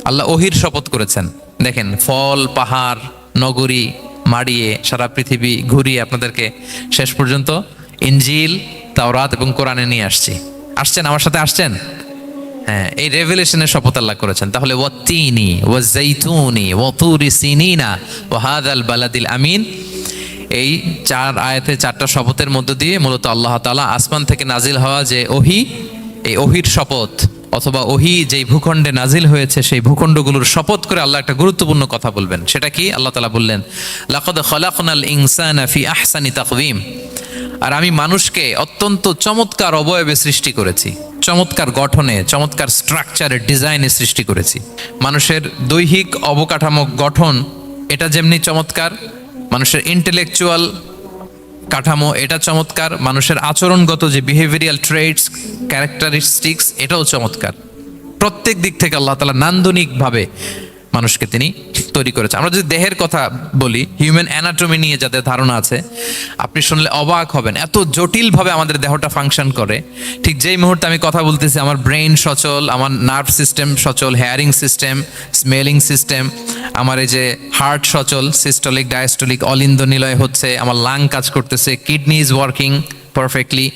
আল্লাহ ওহির শপথ করেছেন। দেখেন, ফল, পাহাড়, নগরী মাড়িয়ে সারা পৃথিবী ঘুরিয়ে আপনাদেরকে শেষ পর্যন্ত ইনজিল, তাওরাত এবং কোরআনে নিয়ে আসছেন, আমার সাথে আসছেন। হ্যাঁ, এই রেভিলেশনের শপথ আল্লাহ করেছেন। তাহলে ওয়াত্তিনি ওয়াজাইতুনি ওয়াতুরি সিনিনা ওয়া হাযাল বালাদিল আমিন, এই চার আয়াতে চারটা শপথের মধ্য দিয়ে মূলত আল্লাহ তাআলা আসমান থেকে নাজিল হওয়া যে ওহী, এই ওহীর শপথ অথবা ওহী যেই ভূখণ্ডে নাজিল হয়েছে সেই ভূখণ্ডগুলোর শপথ করে আল্লাহ একটা গুরুত্বপূর্ণ কথা বলবেন। সেটা কি? আল্লাহ তাআলা বললেন, লাকাদ খালাকনাল ইনসানা ফি আহসানি তাকওয়িম, আর আমি মানুষকে অত্যন্ত চমৎকার অবয়বে সৃষ্টি করেছি, চমৎকার গঠনে, চমৎকার স্ট্রাকচারের ডিজাইনে সৃষ্টি করেছি। মানুষের দৈহিক অবকাঠামো গঠন এটা যেমনি চমৎকার, মানুষের ইন্টেলেকচুয়াল কাঠামো এটা চমৎকার, মানুষের আচরণগত যে বিহেভিয়ারাল ট্রেটস, ক্যারেক্টারিস্টিক্স এটাও চমৎকার। প্রত্যেক দিক থেকে আল্লাহ তাআলা নান্দনিকভাবে মানুষকে তিনি তৈরি করেছে। আমরা যদি দেহের কথা বলি, হিউম্যান অ্যানাটমি নিয়ে যাদের ধারণা আছে, আপনি শুনলে অবাক হবেন এত জটিলভাবে আমাদের দেহটা ফাংশন করে। ঠিক যেই মুহূর্তে আমি কথা বলতেছি আমার ব্রেইন সচল, আমার নার্ভ সিস্টেম সচল, হেয়ারিং সিস্টেম, স্মেলিং সিস্টেম, আমার এই যে হার্ট সচল, সিস্টোলিক ডায়াস্টোলিক অলিন্দ নিলয় হচ্ছে, আমার লাং কাজ করতেছে, কিডনি ইজ ওয়ার্কিং পারফেক্টলি,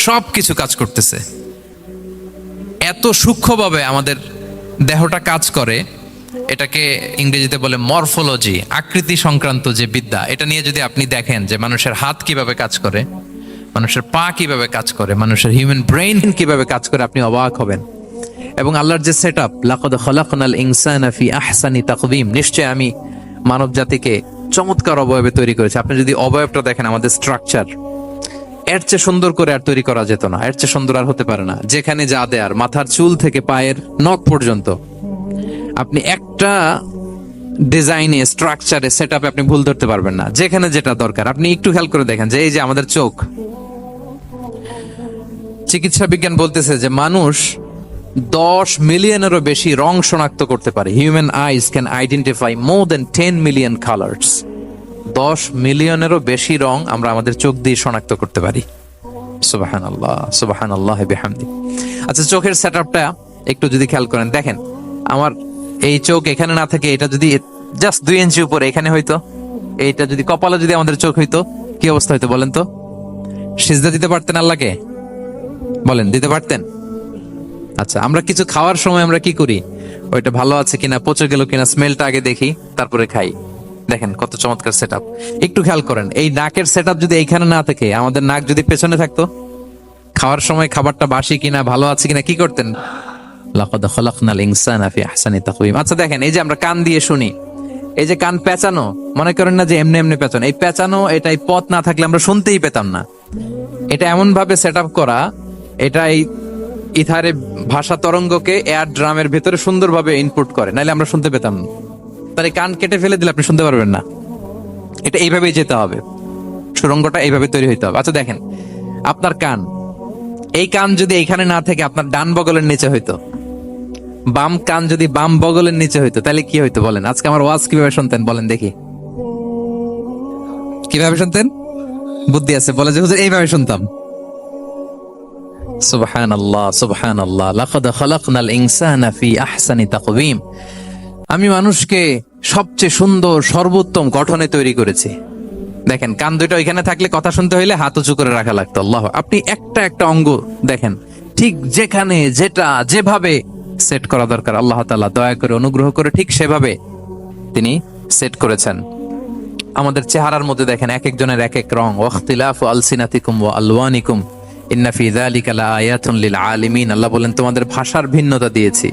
সব কিছু কাজ করতেছে। এত সূক্ষ্মভাবে আমাদের দেহটা কাজ করে, এটাকে ইংরেজিতে বলে মরফোলজি, আকৃতি সংক্রান্ত যে বিদ্যা। এটা নিয়ে যদি আপনি দেখেন যে মানুষের হাত কিভাবে কাজ করে, মানুষের পা কিভাবে কাজ করে, মানুষের হিউম্যান ব্রেইন কিভাবে কাজ করে, আপনি অবাক হবেন। এবং আল্লাহর যে সেট আপ, লাকাদ খালাকনাল ইনসানা ফি আহসানি তাকওয়িম, নিশ্চয় আমি মানব জাতিকে চমৎকার অবয়বে তৈরি করেছি। আপনি যদি অবয়বটা দেখেন, আমাদের স্ট্রাকচার এর চেয়ে সুন্দর করে আর তৈরি করা যেত না, এর চেয়ে সুন্দর আর হতে পারে না। যেখানে যা দেয়ার, মাথার চুল থেকে পায়ের নখ পর্যন্ত, আপনি একটা ডিজাইনে, স্ট্রাকচারে, সেটআপে আপনি ভুল ধরতে পারবেন না। যেখানে যেটা দরকার আপনি একটু খেয়াল করে দেখেন যে এই যে আমাদের চোখ, চিকিৎসা বিজ্ঞান বলতেছে যে মানুষ 10 মিলিয়নেরও বেশি রং শনাক্ত করতে পারে। Human eyes can identify more than 10 million colours. 10 মিলিয়নেরও বেশি রং আমরা আমাদের চোখ দিয়ে শনাক্ত করতে পারি। সুবহানাল্লাহ, সুবহানাল্লাহ বিহামদি। আচ্ছা, চোখের সেটআপটা একটু যদি খেয়াল করেন, দেখেন আমার এই চোখ এখানে না থাকে, এটা যদি জাস্ট 2 ইঞ্চি উপরে এখানে হইতো, এইটা যদি কপালে যদি আমাদের চোখ হইতো, কি অবস্থা হইতো বলেন তো? সিজদা দিতে পারতেন আল্লাহকে? বলেন, দিতে পারতেন? আচ্ছা, আমরা কিছু খাওয়ার সময় আমরা কি করি? ওইটা ভালো আছে কিনা, পচে গেল কিনা, স্মেলটা আগে দেখি, তারপরে খাই। দেখেন কত চমৎকার সেট আপ। একটু খেয়াল করেন, এই নাকের সেট আপ যদি এইখানে না থাকে, আমাদের নাক যদি পেছনে থাকতো, খাওয়ার সময় খাবারটা বাসি কিনা, ভালো আছে কিনা কি করতেন? লাকাদ খালাকনাল ইনসানা ফি আহসানি তাকওয়িম। আচ্ছা দেখেন, এই যে আমরা কান দিয়ে শুনি, এই যে কান পেঁচানো, মনে করেন না যে এমনি এমনি পেঁচানো, এই পেঁচানো, এটাই পথ না থাকলে আমরা শুনতেই পেতাম না। এটা এমন ভাবে সেট আপ করা, এটা এই ইথারে ভাষা তরঙ্গকে এয়ার ড্রামের ভেতরে সুন্দরভাবে ইনপুট করে, নাহলে আমরা শুনতে পেতাম না। তাহলে কান কেটে ফেলে দিলে আপনি শুনতে পারবেন না। এটা এইভাবেই যেতে হবে, সুরঙ্গটা এইভাবে তৈরি হইতে হবে। আচ্ছা দেখেন, আপনার কান, এই কান যদি এইখানে না থেকে আপনার ডান বগলের নিচে হইতো, বাম কান যদি বাম বগলের নিচে হইতো, তাহলে কি হইতো বলেন? আজকে আমার ওয়াজ কিভাবে শুনতেন বলেন দেখি, কিভাবে শুনতেন? বুদ্ধি আছে বলে যে হুজুর এইভাবে শুনতাম। সুবহানাল্লাহ, সুবহানাল্লাহ। লাকাদ খালাকনাল ইনসানা ফি আহসানি তাকওয়িম। আমি মানুষকে সবচেয়ে সুন্দর সর্বোত্তম গঠনে তৈরি করেছি। দেখেন, কান দুটো ওইখানে থাকলে কথা শুনতে হইলে হাত উঁচু করে রাখা লাগতো। আল্লাহ, আপনি একটা একটা অঙ্গ দেখেন, ঠিক যেখানে যেটা যেভাবে সেট করা দরকার, আল্লাহ তাআলা দয়া করে অনুগ্রহ করে ঠিক সেভাবে তিনি সেট করেছেন। আমাদের চেহারার মধ্যে দেখেন, এক একজনের এক এক রং। ওয়াখতিলাফু আলসিনাতিকুম ওয়া আলওয়ানিকুম ইন্না ফি যালিকা লাআয়াতুন লিল আলিমিন। আল্লাহ বলেন, তোমাদের ভাষার ভিন্নতা দিয়েছি,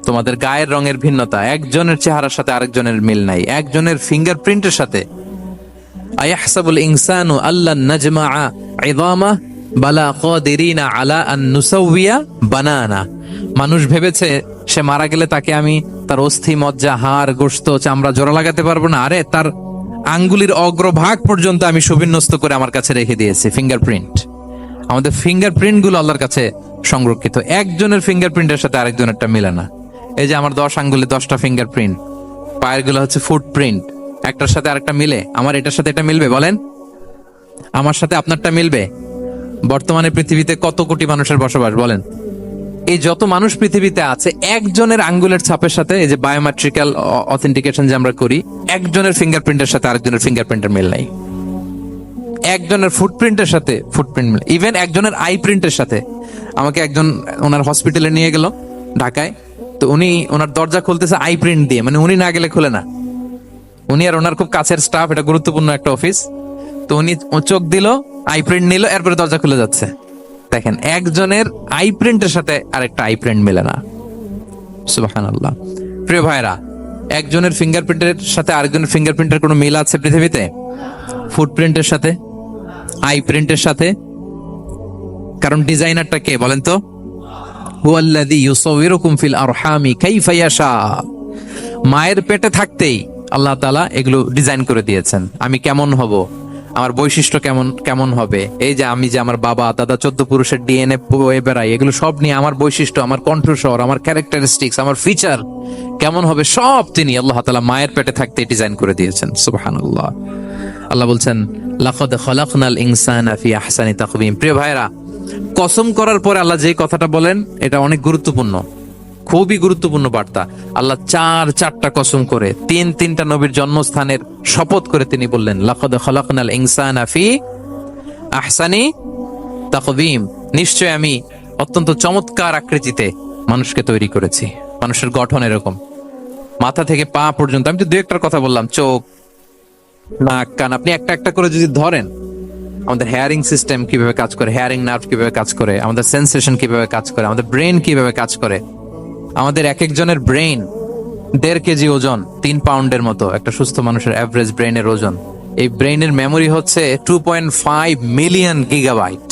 তোমাদের গায়ের রঙের ভিন্নতা, একজনের চেহারার সাথে আরেকজনের মিল নাই, একজনের ফিঙ্গারপ্রিন্টের সাথে। আয়াহসাবুল ইনসানু আল্লান নাজমাআ ইযামা বালা কাদিরিনা আলা আন নুসাউইয়া বানানা। মানুষ ভেবেছে সে মারা গেলে তাকে আমি তার অস্থি মজ্জা হাড় গোশত চামড়া জোড়া লাগাতে পারবো না। আরে তার আঙ্গুলির অগ্রভাগ পর্যন্ত আমি সুবিন্যস্ত করে আমার কাছে রেখে দিয়েছি। ফিঙ্গারপ্রিন্ট, আমাদের ফিঙ্গারপ্রিন্ট গুলো আল্লাহর কাছে সংরক্ষিত। একজনের ফিঙ্গারপ্রিন্টের সাথে আরেকজনেরটা মিলে না। এই যে আমার 10 আঙ্গুলে 10টা ফিঙ্গারপ্রিন্ট, পায়ের গুলো হচ্ছে ফুটপ্রিন্ট, একটার সাথে আরেকটা মিলে। আমার এটার সাথে এটা মিলবে বলেন? আমার সাথে আপনারটা মিলবে? বর্তমানে পৃথিবীতে কত কোটি মানুষের বসবাস বলেন? এই যত মানুষ পৃথিবীতে আছে, একজনের আঙ্গুলের ছাপের সাথে, এই যে বায়োমেট্রিক্যাল অথেন্টিকেশন যে আমরা করি, একজনের ফিঙ্গারপ্রিন্টের সাথে আরেকজনের ফিঙ্গারপ্রিন্টের মিল নাই। একজনের ফুটপ্রিন্টের সাথে ফুটপ্রিন্ট মিল, ইভেন একজনের আই প্রিন্টের সাথে। আমাকে একজন ওনার হসপিটালে নিয়ে গেল ঢাকায়, তো উনি ওনার দরজা খুলতেছে আই প্রিন্ট দিয়ে, মানে উনি না গেলে খুলে না। উনি আর ওনার খুব কাছের স্টাফ, এটা গুরুত্বপূর্ণ একটা অফিস, তো উনি চোখ দিল, আই প্রিন্ট নিল, এরপরে দরজা খুলে যাচ্ছে। দেখেন, একজনের আই প্রিন্টের সাথে আরেকটা আই প্রিন্ট মিলে না। সুবহানাল্লাহ। প্রিয় ভাইরা, একজনের ফিঙ্গারপ্রিন্টের সাথে আরেকজনের ফিঙ্গারপ্রিন্টের কোনো মিল আছে পৃথিবীতে? ফুটপ্রিন্টের সাথে, আই প্রিন্টের সাথে? কারণ ডিজাইনারটা কে বলেন তো? হুয়াল্লাযী ইউসাউবিরুকুম ফিল আরহামি কাইফা ইয়াশা। মায়ের পেটে থাকতেই আল্লাহ তাআলা এগুলো ডিজাইন করে দিয়েছেন। আমি কেমন হব, আমার বৈশিষ্ট্য কেমন কেমন হবে, এই যে আমি যে আমার বাবা দাদা 14 পুরুষের ডিএনএ বয়ে বেড়াই, এগুলো সব নিয়ে আমার বৈশিষ্ট্য, আমার কণ্ঠস্বর, আমার ক্যারেক্টারিস্টিক্স, আমার ফিচার কেমন হবে, সব তিনি আল্লাহ তাআলা মায়ের পেটে থাকতে ডিজাইন করে দিয়েছেন। সুবহানাল্লাহ। আল্লাহ বলছেন, লাকাদ খালাকনাল ইনসানা ফি আহসানি তাকওয়িম। প্রিয় ভাইরা, কসম করার পরে আল্লাহ যে কথাটা বলেন, এটা অনেক গুরুত্বপূর্ণ, খুবই গুরুত্বপূর্ণ বার্তা। আল্লাহ চারটা কসম করে, তিনটা নবীর জন্মস্থানের শপথ করে তিনি বললেন, লাকাদ খালাকনাল ইনসানা ফি আহসানি তাকওয়িম। নিশ্চয় আমি অত্যন্ত চমৎকার আকৃতিতে মানুষকে তৈরি করেছি। মানুষের গঠন এরকম, মাথা থেকে পা পর্যন্ত। আমি তো দু একটার কথা বললাম, চোখ, নাক, কান, আপনি একটা একটা করে যদি ধরেন, আমাদের হেয়ারিং সিস্টেম কিভাবে কাজ করে, হেয়ারিং নার্ভ কিভাবে কাজ করে, আমাদের সেন্সেশন কিভাবে কাজ করে, আমাদের ব্রেন কিভাবে কাজ করে। আমাদের এক একজনের ব্রেন 1.5 কেজি ওজন, 3 পাউন্ডের মতো একটা সুস্থ মানুষের অ্যাভারেজ ব্রেনের ওজন। এই ব্রেনের মেমোরি হচ্ছে 2.5 মিলিয়ন গিগাবাইট।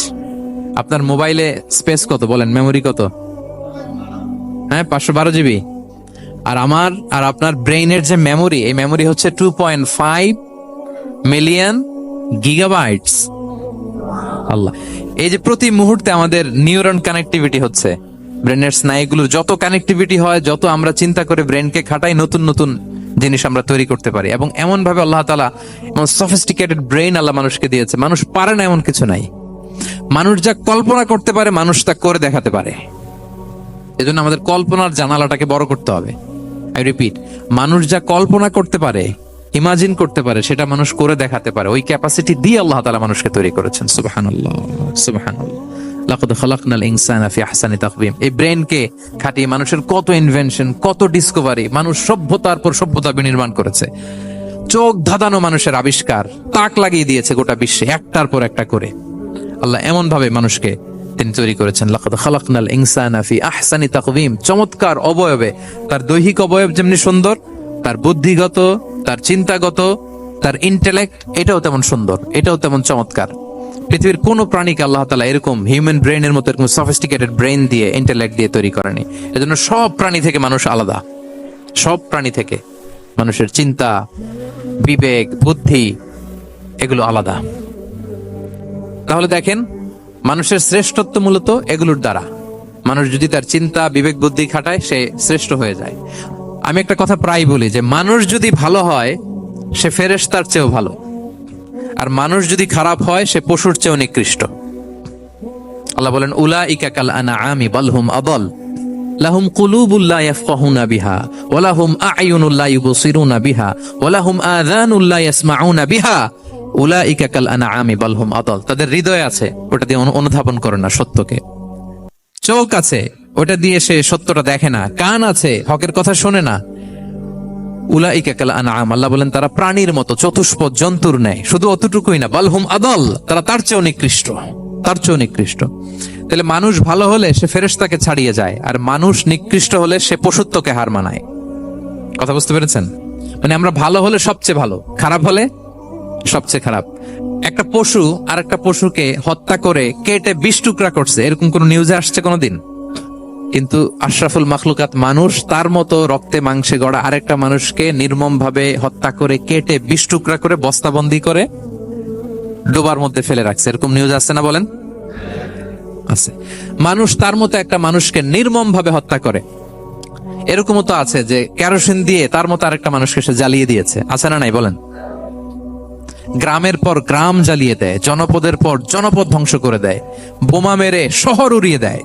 আপনার মোবাইলে স্পেস কত বলেন, মেমোরি কত? হ্যাঁ, 512 জিবি। আর আমার আর আপনার ব্রেইনের যে মেমোরি, এই মেমোরি হচ্ছে 2.5 মিলিয়ন গিগাবাইটস। আল্লাহ, এই যে প্রতি মুহূর্তে আমাদের নিউরন কানেক্টিভিটি হচ্ছে, ব্রেনের স্নায়ুগুলোর যত কানেক্টিভিটি হয়, যত আমরা চিন্তা করে ব্রেনকে খাটাই, নতুন নতুন জিনিস আমরা তৈরি করতে পারি। এবং এমন ভাবে আল্লাহ তাআলা সফিস্টিকেটেড ব্রেইন আল্লাহ মানুষকে দিয়েছে, মানুষ পারে না এমন কিছু নাই। মানুষ যা কল্পনা করতে পারে, মানুষ তা করে দেখাতে পারে। এজন্য আমাদের কল্পনার জানালাটাকে বড় করতে হবে। আই রিপিট, মানুষ যা কল্পনা করতে পারে, ইমাজিন করতে পারে, সেটা মানুষ করে দেখাতে পারে। ওই ক্যাপাসিটি দিয়ে আল্লাহ তাআলা মানুষকে তৈরি করেছেন। সুবহানাল্লাহ, সুবহানাল্লাহ। লাকাদ খালাকনাল ইনসানা ফি আহসানি তাকওয়িম। এই ব্রেনকে খাটিয়ে মানুষের কত ইনভেনশন, কত ডিসকভারি, মানুষ সভ্যতার পর সভ্যতা বিনির্মাণ করেছে। চোখ ধাঁধানো মানুষের আবিষ্কার, তাক লাগিয়ে দিয়েছে গোটা বিশ্বে একটার পর একটা করে। আল্লাহ এমন ভাবে মানুষকে তিনি তৈরি করেছেন, লাকাদ খালাকনাল ইনসানা ফি আহসানি তাকওয়িম। চমৎকার অবয়বে, তার দৈহিক অবয়ব যেমনি সুন্দর, তার বুদ্ধিগত, তার চিন্তাগত, তার ইন্টেলেক্ট এটাও তেমন সুন্দর, এটাও তেমন চমৎকার। পৃথিবীর কোন প্রাণীকে আল্লাহ তাআলা এরকম হিউম্যান ব্রেনের মতো এরকম সফিস্টিকেটেড ব্রেন দিয়ে, ইন্টেলেক্ট দিয়ে তৈরি করেনি। এজন্য সব প্রাণী থেকে মানুষ আলাদা, সব প্রাণী থেকে মানুষের চিন্তা, বিবেক, বুদ্ধি এগুলো আলাদা। তাহলে দেখেন, মানুষের শ্রেষ্ঠত্ব মূলত এগুলোর দ্বারা। মানুষ যদি তার চিন্তা, বিবেক, বুদ্ধি খাটায়, সে শ্রেষ্ঠ হয়ে যায়। আমি একটা কথা প্রায় বলি যে মানুষ যদি ভালো হয় সে ফেরেশতার চেয়েও ভালো, আর মানুষ যদি খারাপ হয় সে পশুর চেয়েও নিকৃষ্ট। আল্লাহ বলেন, উলাইকা কাল আনআমি বাল হুম আদাল লাহুম কুলুবুল লা ইয়াফকাহুনা বিহা ওয়া লাহুম আ'য়ুনুল লা ইউবসিরুনা বিহা ওয়া লাহুম আযানুল লা ইয়াসমাউনা বিহা উলাইকা কাল আনআমি বাল হুম আদাল। তাদের হৃদয় আছে, ওটা দিয়ে অনুধাবন করে না সত্যকে। চোখ আছে, ওটা দিয়ে সে সত্যটা দেখে না। কান আছে, হকের কথা শোনে না। উলাইকা কাল আনআম, আল্লাহ বলেন তারা প্রাণীর মতো, চতুষ্পদ জন্তুর ন্যায়। শুধু অতটুকুই না, বাল হুম আদাল, তারা তার চেয়েও নিকৃষ্ট, তার চেয়েও নিকৃষ্ট। তাহলে মানুষ ভালো হলে সে ফেরেশতাকে ছাড়িয়ে যায়, আর মানুষ নিকৃষ্ট হলে সে পশুত্বকে হার মানায়। কথা বুঝতে পেরেছেন? মানে আমরা ভালো হলে সবচেয়ে ভালো, খারাপ হলে সবচেয়ে খারাপ। একটা পশু আর একটা পশুকে হত্যা করে কেটে 20 টুকরা করছে, এরকম কোন নিউজে আসছে কোনোদিন? কিন্তু আশরাফুল মাখলুকাত মানুষ তার মতো রক্তে মাংসে গড়া আরেকটা মানুষকে নির্মম ভাবে হত্যা করে কেটে 20 টুকরা করে বস্তাবন্দি করে ডোবার মধ্যে ফেলে রাখছে, এরকম নিউজ আসছে না? বলেন আছে। মানুষ তার মতো একটা মানুষকে নির্মম ভাবে হত্যা করে, এরকমও তো আছে যে কেরোসিন দিয়ে তার মতো আরেকটা মানুষকে সে জ্বালিয়ে দিয়েছে, আছে না নাই? বলেন। গ্রামের পর গ্রাম জ্বালিয়ে দেয়, জনপদের পর জনপদ ধ্বংস করে দেয়, বোমা মেরে শহর উড়িয়ে দেয়।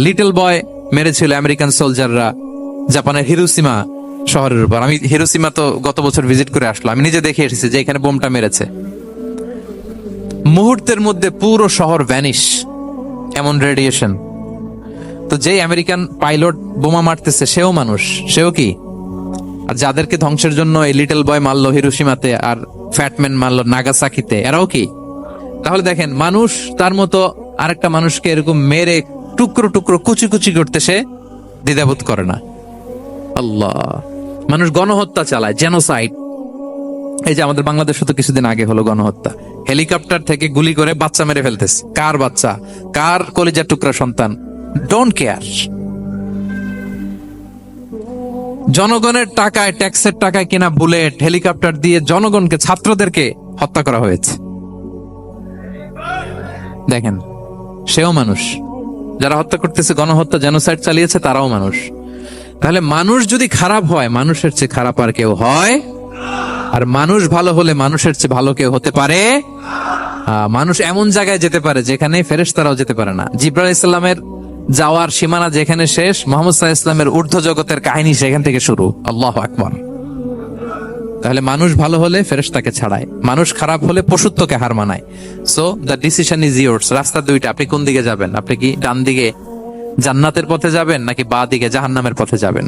লিটল বয় মেরেছিল আমেরিকান সোলজাররা জাপানের হিরোশিমা শহরের উপর। আমি হিরোশিমা তো গত বছর ভিজিট করে আসলাম, আমি নিজে দেখে এসেছি যে এখানে বোমটা মেরেছে। মুহূর্তের মধ্যে পুরো শহর ভ্যানিশ, এমন রেডিয়েশন। তো যেই আমেরিকান পাইলট বোমা মারতেছে সেও মানুষ, সেও কি? আর যাদেরকে ধ্বংসের জন্য এই লিটল বয় মারলো হিরোশিমাতে আর ফ্যাটম্যান মারলো নাগাসাকিতে, এরাও কি? তাহলে দেখেন, মানুষ তার মতো আরেকটা মানুষকে এরকম মেরে টুকরো টুকরো কুচি কুচি করতে সে দ্বিধাবোধ করে না। আল্লাহ, মানুষ গণহত্যা চালায়, জেনোসাইড। এই যে আমাদের বাংলাদেশে তো কিছুদিন আগে হলো গণহত্যা, হেলিকপ্টার থেকে গুলি করে বাচ্চা মেরে ফেলতেছে। কার বাচ্চা? কার কলিজার টুকরা সন্তান? Don't care. জনগণের টাকায়, ট্যাক্সের টাকায় কিনা বুলেট, হেলিকপ্টার দিয়ে জনগণকে, ছাত্রদেরকে হত্যা করা হয়েছে। দেখেন, সেও মানুষ। যারা হত্যা করতেছে, গণহত্যা, জেনোসাইড চালিয়েছে, তারাও মানুষ। তাহলে মানুষ যদি খারাপ হয়, মানুষের চেয়ে খারাপ আর কেউ হয়? আর মানুষ ভালো হলে মানুষের চেয়ে ভালো কেউ হতে পারে? মানুষ এমন জায়গায় যেতে পারে যেখানে ফেরেশতারাও যেতে পারে না। জিবরাইল আলাইহিস সালামের যাওয়ার সীমানা যেখানে শেষ, মুহাম্মদ সাল্লাল্লাহু আলাইহি ওয়াসাল্লামের ঊর্ধ্ব জগতের কাহিনী সেখান থেকে শুরু। আল্লাহু আকবার। তাহলে মানুষ ভালো হলে ফেরেশতাকে ছাড়ায়, মানুষ খারাপ হলে পশুত্বকে হার মানায়। So the decision is yours. রাস্তা দুইটা, আপনি কোন দিকে যাবেন? আপনি কি ডান দিকে জান্নাতের পথে যাবেন নাকি বাঁ দিকে জাহান্নামের পথে যাবেন?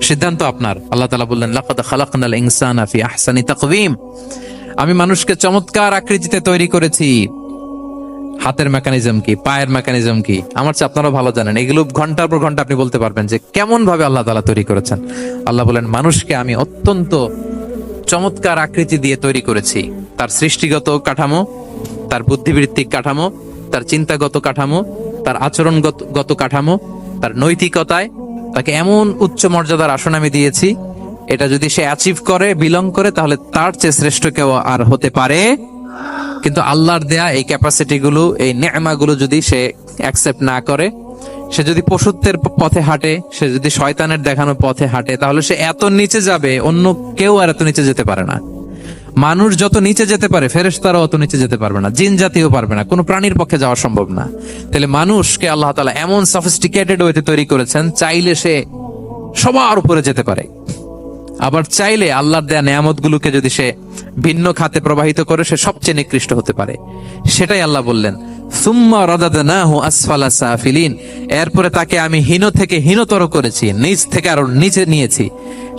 সিদ্ধান্ত আপনার। আল্লাহ তাআলা বললেন, লাকাদ খালাকনাল ইনসানা ফি আহসানি তাকওয়িম। আমি মানুষকে চমৎকার আকৃতিতে তৈরি করেছি। হাতের মেকানিজম কি, পায়ের মেকানিজম কি, আমার চেয়ে আপনারা ভালো জানেন। এগুলো ঘন্টার পর ঘন্টা আপনি বলতে পারবেন যে কেমন ভাবে আল্লাহ তাআলা তৈরি করেছেন। আল্লাহ বলেন, মানুষকে আমি অত্যন্ত চমৎকার আকৃতি দিয়ে তৈরি করেছি। তার সৃষ্টিগত কাঠামো, তার বুদ্ধিবৃত্তিক কাঠামো, তার চিন্তাগত কাঠামো, তার আচরণগত কাঠামো, তার নৈতিকতায় তাকে এমন উচ্চ মর্যাদার আসন আমি দিয়েছি, এটা যদি সে অ্যাচিভ করে, বিলং করে, তাহলে তার চেয়ে শ্রেষ্ঠ কেউ আর হতে পারে। কিন্তু আল্লাহর দেয়া এই ক্যাপাসিটি গুলো, এই নেয়ামাগুলো যদি সে অ্যাকসেপ্ট না করে, সে যদি পশুত্বের পথে হাঁটে, সে যদি শয়তানের দেখানো পথে হাঁটে, তাহলে সে এত নিচে যাবে, অন্য কেউ আর এত নিচে যেতে পারে না। মানুষ যত নিচে যেতে পারে, ফেরেশতারাও অত নিচে যেতে পারবে না, জিন জাতিও পারবে না, কোনো প্রাণীর পক্ষে যাওয়া সম্ভব না। তাহলে মানুষকে আল্লাহ তাআলা এমন সফিস্টিকেটেড ওয়েতে তৈরি করেছেন, চাইলে সে সবার উপরে যেতে পারে। আবার চাইলে আল্লাহর দেয়া নেয়ামতগুলোকে যদি সে ভিন্ন খাতে প্রবাহিত করে, সে সবচেয়ে নিকৃষ্ট হতে পারে। সেটাই আল্লাহ বললেন, সুম্মা রাদাদনাহু আসফালা সাফিলিন, এরপরে তাকে আমি হীন থেকে হীনতর করেছি, নিচ থেকে আরো নিচে নিয়েছি।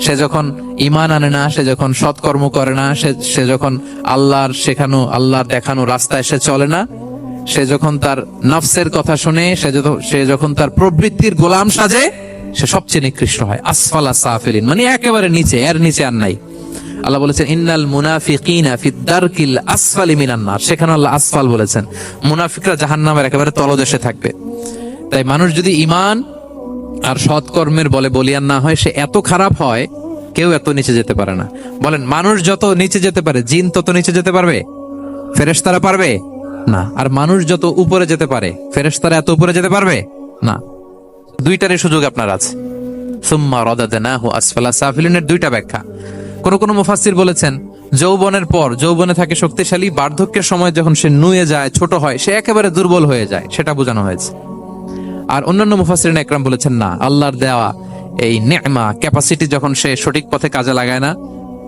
সে যখন ঈমান আনে না, সে যখন সৎকর্ম করে না, সে যখন আল্লাহর শেখানো, আল্লাহর দেখানো রাস্তায় সে চলে না, সে যখন তার নফসের কথা শুনে, সে যখন তার প্রবৃত্তির গোলাম সাজে, সে সবচেয়ে নিকৃষ্ট হয়। আসফালা সাফিলিন মানে একেবারে নিচে, এর নিচে আর নাই। আল্লাহ বলেছেন ইন্নাল মুনাফিকিনা ফিদ দারকিল আসফালি মিনান নার, সেখানে আল্লাহ আসফাল বলেছেন। মুনাফিকরা জাহান্নামের একেবারে তলদেশে থাকবে। তাই মানুষ যদি ঈমান আর সৎকর্মের বলে বলিয়ান না হয়, সে এত খারাপ হয়, কেউ এত নিচে যেতে পারে না। বলেন, মানুষ যত নিচে যেতে পারে, জিন তত নিচে যেতে পারবে? ফেরেশতারা পারবে না। আর মানুষ যত উপরে যেতে পারে, ফেরেশতারা এত উপরে যেতে পারবে না। দুইটারই সুযোগ আপনার আছে। সুম্মা রাদাদনাহু আসফালা সাফিলিনের দুইটা ব্যাখ্যা। কোন কোন মুফাসসির বলেছেন, যৌবনের পর, যৌবনে থাকে শক্তিশালী, বার্ধক্যের সময় যখন সে নুয়ে যায়, ছোট হয়, সে একেবারে দুর্বল হয়ে যায়, সেটা বোঝানো হয়েছে। আর অন্যান্য মুফাসসিরিন একরাম বলেছেন না, আল্লাহর দেওয়া এই নে'মা, ক্যাপাসিটি যখন সে সঠিক পথে কাজে লাগায় না,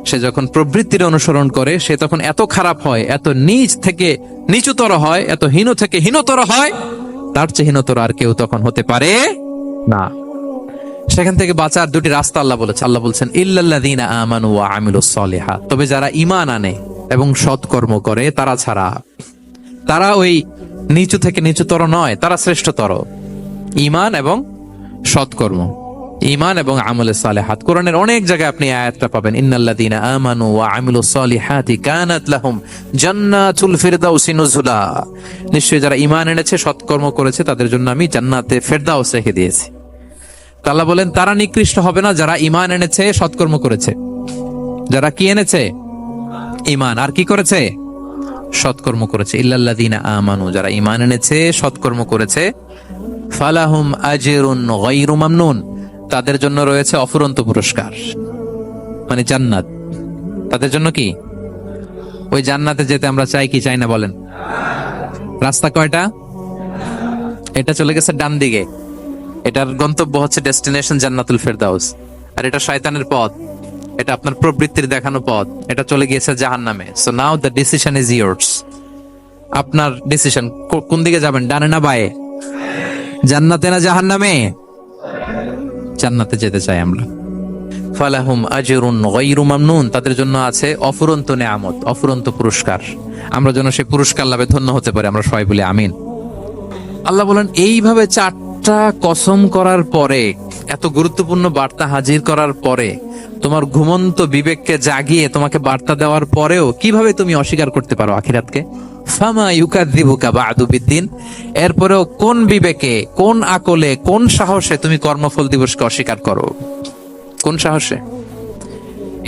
সে যখন প্রবৃত্তির অনুসরণ করে, সে তখন এত খারাপ হয়, এত নিচ থেকে নিচুতর হয়, এত হীন থেকে হীনতর হয়, তার চেয়ে হীনতর আর কেউ তখন হতে পারে না। সেখান থেকে বাঁচার দুটি রাস্তা আল্লাহ বলেছে। আল্লাহ বলছেন ইল্লাল্লাযীনা আমানু ওয়া আমিলুস সলিহাত, তবে যারা ঈমান আনে এবং সৎকর্ম করে তারা ছাড়া। তারা ওই নিচু থেকে নিচুতর নয়, তারা শ্রেষ্ঠতর। ঈমান এবং সৎকর্ম, ঈমান এবং আমলে সালেহাত। কোরআনের অনেক জায়গায় আপনি আয়াতটা পাবেন, ইন্নাল্লাযীনা আমানু ওয়া আমিলুস সলিহাতি কানাত লাহুম জান্নাতুল ফিরদাউসি নুজুলা, নিশ্চয়ই যারা ঈমান এনেছে, সৎকর্ম করেছে, তাদের জন্য আমি জান্নাতে ফেরদাউস রেখে দিয়েছি। আল্লাহ বলেন তারা নিকৃষ্ট হবে না যারা ঈমান এনেছে, সৎকর্ম করেছে। যারা কি এনেছে? ঈমান। আর কি করেছে? সৎকর্ম করেছে। ইল্লাল্লাযীনা আমানু, যারা ঈমান এনেছে, সৎকর্ম করেছে, ফালাহুম আজরুন গায়রু মামনুন, তাদের জন্য রয়েছে অফুরন্ত পুরস্কার, মানে জান্নাত। তাদের জন্য কি? ওই জান্নাতে যেতে আমরা চাই কি চাই না বলেন? রাস্তা কয়টা? এটা চলে গেছে ডান দিকে, এটার গন্তব্য হচ্ছে ডেস্টিনেশন জান্নাতুল ফেরদাউস। আর এটা শয়তানের পথ, এটা আপনার প্রবৃত্তির দেখানো পথ, এটা চলে গিয়েছে জাহান্নামে। So now the decision is years. আপনার ডিসিশন, কোন দিকে যাবেন, ডানে না বায়ে? জান্নাতে না জাহান্নামে? জান্নাতে যেতে চাই আমরা। ফালাহুম আজরুন গায়রু মামনুন, তাদের জন্য আছে অফুরন্ত নেয়ামত, অফুরন্ত পুরস্কার। আমরা যেন সেই পুরস্কার লাভে ধন্য হতে পারি, আমরা সবাই বলি আমিন। আল্লাহ বলেন এইভাবে চারটা কসম করার পরে, এত গুরুত্বপূর্ণ বার্তা হাজির করার পরে, তোমার ঘুমন্ত বিবেককে জাগিয়ে তোমাকে বার্তা দেওয়ার পরেও কিভাবে তুমি অস্বীকার করতে পারো আখিরাতকে? ফামা ইউকাযযিবুকা বা'দু বিদ্দিন, এরপরেও কোন বিবেকে, কোন আকলে, কোন সাহসে তুমি কর্মফল দিবসকে অস্বীকার করো? কোন সাহসে?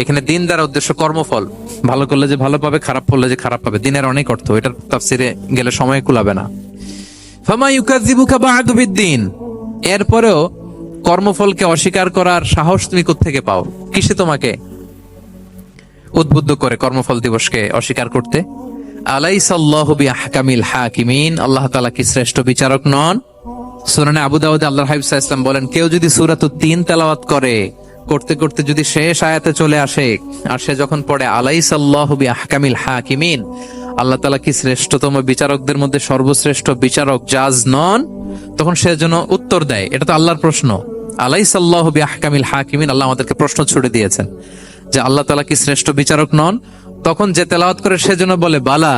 এখানে দিন দ্বারা উদ্দেশ্য কর্মফল। ভালো করলে যে ভালো পাবে, খারাপ করলে যে খারাপ পাবে, দিনের অনেক অর্থ, এটার তাফসিরে গেলে সময় কুলাবে না। ফামা ইউকাযযিবুকা বা'দু বিদ্দিন, এরপরেও কর্মফলকে অস্বীকার করার সাহস তুমি কোত্থেকে পাও? কিসে তোমাকে উদ্বুদ্ধ করে কর্মফল দিবসকে অস্বীকার করতে? আলাইসাল্লাহু বিআহকামিল হাকিমিন, আল্লাহ তাআলা কি শ্রেষ্ঠ বিচারক নন? সুনানে আবু দাউদে আল্লাহর হাবিব সাল্লাল্লাহু আলাইহি ওয়াসাল্লাম বলেন, কেউ যদি সূরাতুত তিন তেলাওয়াত করে, করতে করতে যদি শেষ আয়াতে চলে আসে, আর সে যখন পড়ে আলাইসাল্লাহু বিআহকামিল হাকিমিন, আল্লাহ তাআলা কি শ্রেষ্ঠতম বিচারকদের মধ্যে সর্বশ্রেষ্ঠ বিচারক, জাজ নন? তখন সে যেন উত্তর দেয়, এটা তো আল্লাহর প্রশ্ন। আলাইসাল্লাহু বিআহকামিল হাকিমিন, আল্লাহ আমাদেরকে প্রশ্ন ছুড়ে দিয়েছেন যে আল্লাহ তাআলা কি শ্রেষ্ঠ বিচারক নন? তখন যে তেলাওয়াত করে সে যেন বলে বালা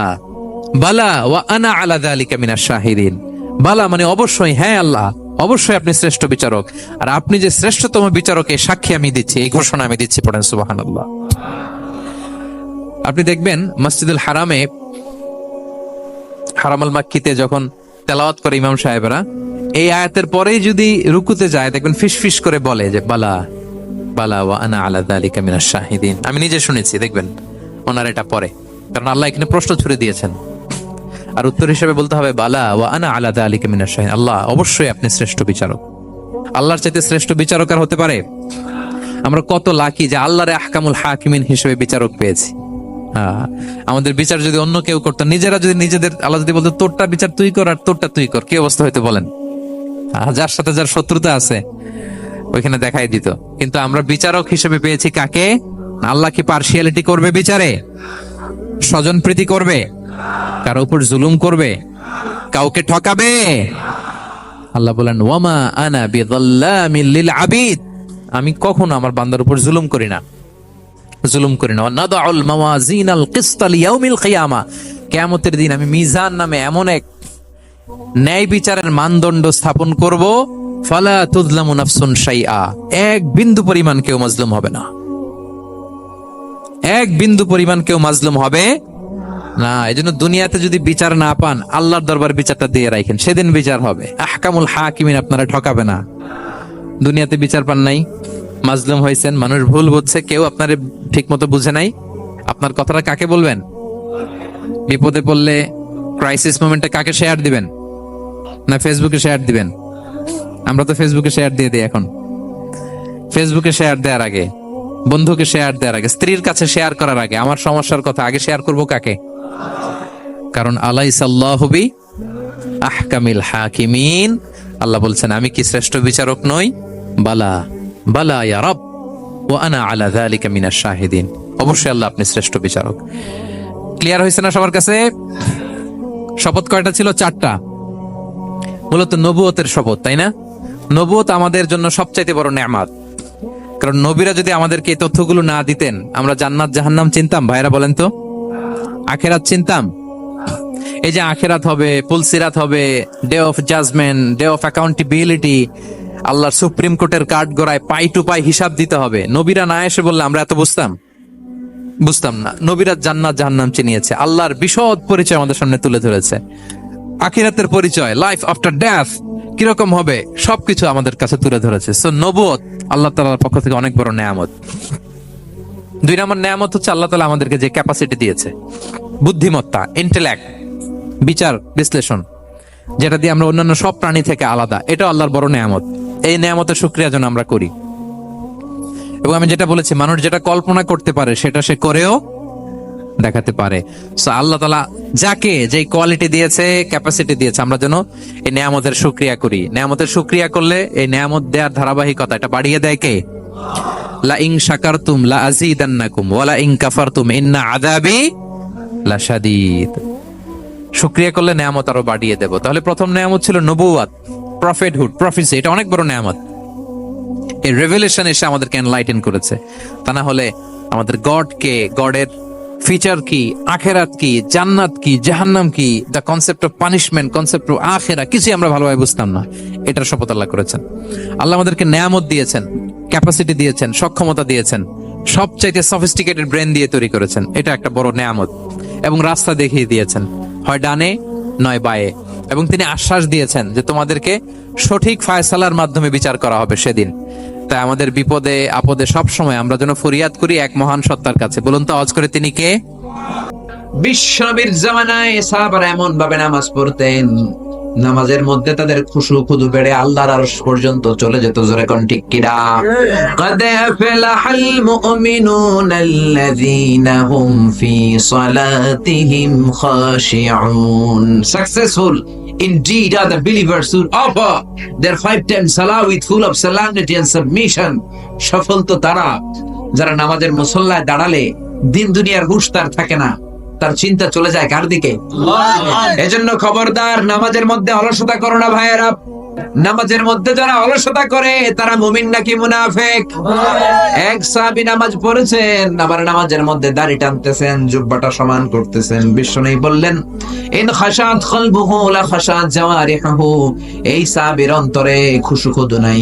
বালা ওয়া আনা আলা যালিকা মিনাশ শাহিদিন। বালা মানে অবশ্যই, হ্যাঁ আল্লাহ অবশ্যই আপনি শ্রেষ্ঠ বিচারক, আর আপনি যে শ্রেষ্ঠতম বিচারক এই সাক্ষী আমি দিচ্ছি, এই ঘোষণা আমি দিচ্ছি। পড়েন সুবহানাল্লাহ। আপনি দেখবেন মসজিদুল হারামে, হারামুল মাক্কিতে যখন তেলাওয়াত করে ইমাম সাহেবরা, এই আয়াতের পরেই যদি রুকুতে যায়, দেখবেন ফিসফিস করে বলে যে বালা বালা ওয়া আনা আলা যালিকা মিনাশ শাহিদিন। আমি নিজে শুনেছি, দেখবেন ওনার এটা পরে, কারণ আল্লাহ এখানে প্রশ্ন ছুড়ে দিয়েছেন। আর উত্তর হিসেবে বলতে হবে বালা ওয়া আনা আলা যালিকা মিনাশ শাহিদিন, আল্লাহ অবশ্যই আপনি শ্রেষ্ঠ বিচারক। আল্লাহর চাইতে শ্রেষ্ঠ বিচারক আর হতে পারে? আমরা কত লাকি যে আল্লাহর আহকামুল হাকিমিন হিসেবে বিচারক পেয়েছি। আমাদের বিচার যদি অন্য কেউ করতো, নিজেরা যদি নিজেদের, আল্লাহ যদি বলতো তোরটা বিচার তুই কর আর তোরটা তুই কর, কি অবস্থা হইতো বলেন? যার সাথে যার শত্রুতা আছে ওইখানে দেখাই দিত। কিন্তু আমরা বিচারক হিসেবে পেয়েছি কাকে? আল্লাহ কি পার্সিয়ালিটি করবে বিচারে? স্বজন প্রীতি করবে? কারো উপর জুলুম করবে? কাউকে ঠকাবে? আল্লাহ বলেন ওয়ামা আনা বিযাল্লামিল লিল আবিদ, আমি কখনো আমার বান্দার উপর জুলুম করি না। নাদাউল মাওয়াজিনাল কিসতা লিয়াউমিল কিয়ামা, কিয়ামতের দিন আমি মিজান নামে এমন এক ন্যায় বিচারের মানদণ্ড স্থাপন করব, ফালা তুযলামু নাফসুন শাইআ, এক বিন্দু পরিমাণ কেউ মাজলুম হবে না, এক বিন্দু পরিমাণ কেউ মাজলুম হবে না। এজন্য দুনিয়াতে যদি বিচার না পান, আল্লাহর দরবার বিচারটা দিয়ে রাখেন, সেদিন বিচার হবে। আহকামুল হাকিমিন আপনারা ঠকাবে না। দুনিয়াতে বিচার পান নাই, মাজলুম হয়েছেন, মানুষ ভুল বুঝছে, কেউ আপনারে ঠিক মতো বুঝে নাই, আপনার কথাটা কাকে বলবেন? বিপদে পড়লে ক্রাইসিস মোমেন্টে কাকে শেয়ার দিবেন? না ফেসবুকে শেয়ার দিবেন? আমরা তো ফেসবুকে শেয়ার দিয়ে দিই এখন। ফেসবুকে শেয়ার দেওয়ার আগে, বন্ধুকে শেয়ার দেওয়ার আগে, স্ত্রীর কাছে শেয়ার করার আগে আমার সমস্যার কথা আগে শেয়ার করব কাকে? কারণ আলাইসাল্লাহু বি আহকামিল হাকিমিন, আল্লাহ বলছেন আমি কি শ্রেষ্ঠ বিচারক নই? বালা বালা ইয়া রব ওয়া আনা আলা যালিকা মিনাশ শাহিদিন, অবশ্যই আল্লাহ আপনি শ্রেষ্ঠ বিচারক। ক্লিয়ার হয়েছে না সবার কাছে? শপথ কয়টা ছিল? 4টা। মূলত নবুয়তের শপথ, তাই না? নবুয়ত আমাদের জন্য সবচাইতে বড় নেয়ামত। কারণ নবীরা যদি আমাদেরকে এই তথ্যগুলো না দিতেন, আমরা জান্নাত জাহান্নাম চিনতাম? ভাইরা বলেন তো, আখেরাত চিনতাম? এই যে আখেরাত হবে, পুলসিরাত হবে, day of judgement, day of accountability, আল্লাহর সুপ্রিম কোর্টের কাঠ গড়ায় পাই টু পাই হিসাব দিতে হবে, নবীরা না এসে বললে আমরা এত বুঝতাম না। নবীরা জান্নাত জাহান্নাম চিনিয়েছে, আল্লাহর বিশদ পরিচয় আমাদের সামনে তুলে ধরেছে, আখিরাতের পরিচয়, লাইফ আফটার ডেথ কিরকম হবে, সবকিছু আমাদের কাছে তুলে ধরেছে। সো নবুয়ত আল্লাহ তাআলার পক্ষ থেকে অনেক বড় নেয়ামত। 2 নম্বর নেয়ামত হচ্ছে আল্লাহ তাআলা আমাদেরকে যে ক্যাপাসিটি দিয়েছে, বুদ্ধিমত্তা, ইন্টেলেক্ট, বিচার বিশ্লেষণ, যেটা দিয়ে আমরা অন্যান্য সব প্রাণী থেকে আলাদা, এটা আল্লাহর বড় নেয়ামত। এই নেয়ামতের শুকরিয়া যেন আমরা করি। এবং আমি যেটা বলেছি, মানুষ যেটা কল্পনা করতে পারে সেটা সে করেও দেখাতে পারে। সো আল্লাহ তাআলা যাকে যেই কোয়ালিটি দিয়েছে, ক্যাপাসিটি দিয়েছে, আমরা যেন এই নেয়ামতের শুকরিয়া করি। নেয়ামতের শুকরিয়া করলে এই নেয়ামত দেওয়ার ধারাবাহিকতা এটা বাড়িয়ে দেয় কে? লা ইন শাকারতুম লা আযীদান্নাকুম ওয়া লা ইন কাফারতুম ইন্না আযাবি লাশাদীদ। শুকরিয়া করলে নেয়ামত আরো বাড়িয়ে দেব। তাহলে প্রথম নেয়ামত ছিল নবুয়ত, প্রফেটহুড, প্রফেসি, এটা অনেক বড় নেয়ামত। এই রেভেলেশন এসে আমাদেরকে এনলাইটেন করেছে। তা না হলে আমাদের গডকে, গডের ফিচার কি, আখেরাত কি, জান্নাত কি, জাহান্নাম কি, the concept of punishment, concept of আখেরা, কিছুই আমরা ভালোভাবে বুঝতাম না। এটার শপথ আল্লাহ করেছেন। আল্লাহ আমাদেরকে নেয়ামত দিয়েছেন, ক্যাপাসিটি দিয়েছেন, সক্ষমতা দিয়েছেন, সবচাইতে সফিস্টিকেটেড ব্রেন দিয়ে তৈরি করেছেন, এটা একটা বড় নেয়ামত। এবং রাস্তা দেখিয়ে দিয়েছেন, হয় ডানে নয় বায়ে। এবং তিনি আশ্বাস দিয়েছেন যে তোমাদেরকে সঠিক ফায়সালার মাধ্যমে বিচার করা হবে সেদিন। তাই আমাদের বিপদে আপদে সব সময় আমরা যেন ফরিয়াদ করি এক মহান সত্তার কাছে। বলুন তো আওয়াজ করে, তিনি কে? বিশ্বনবীর জামানায় সাহাবারা এমন ভাবে নামাজ পড়তেন, নামাজের মধ্যে তাদের খুশু খুদু বেড়ে আল্লাহর আরশ পর্যন্ত চলে যেত। জোরে কোন ঠিক কিনা? قد أفلح المؤمنون الذين هم في صلاتهم خاشعون. Successful indeed are the believers who offer their 5 times salah with full of solemnity and submission. সফল তো তারা যারা নামাজের মুসল্লায় দাঁড়ালে দিন দুনিয়ার হুঁশ তার থাকে না, তার চিন্তা চলে যায় কার দিকে? এজন্য খবরদার, নামাজের মধ্যে অলসতা করো না ভাইয়েরা। নামাজের মধ্যে যারা অলসতা করে তারা মুমিন নাকি মুনাফিক? এক সাহাবী নামাজ পড়েছেন, আবার নামাজের মধ্যে দাড়ি টানতেছেন, জুব্বাটা সমান করতেছেন। বিশ্বনবী বললেন, ইন খাশাত কলবুহু লা খাশাত জাওয়ারিহু। এই সাহাবীর অন্তরে খুশুখুদু নাই।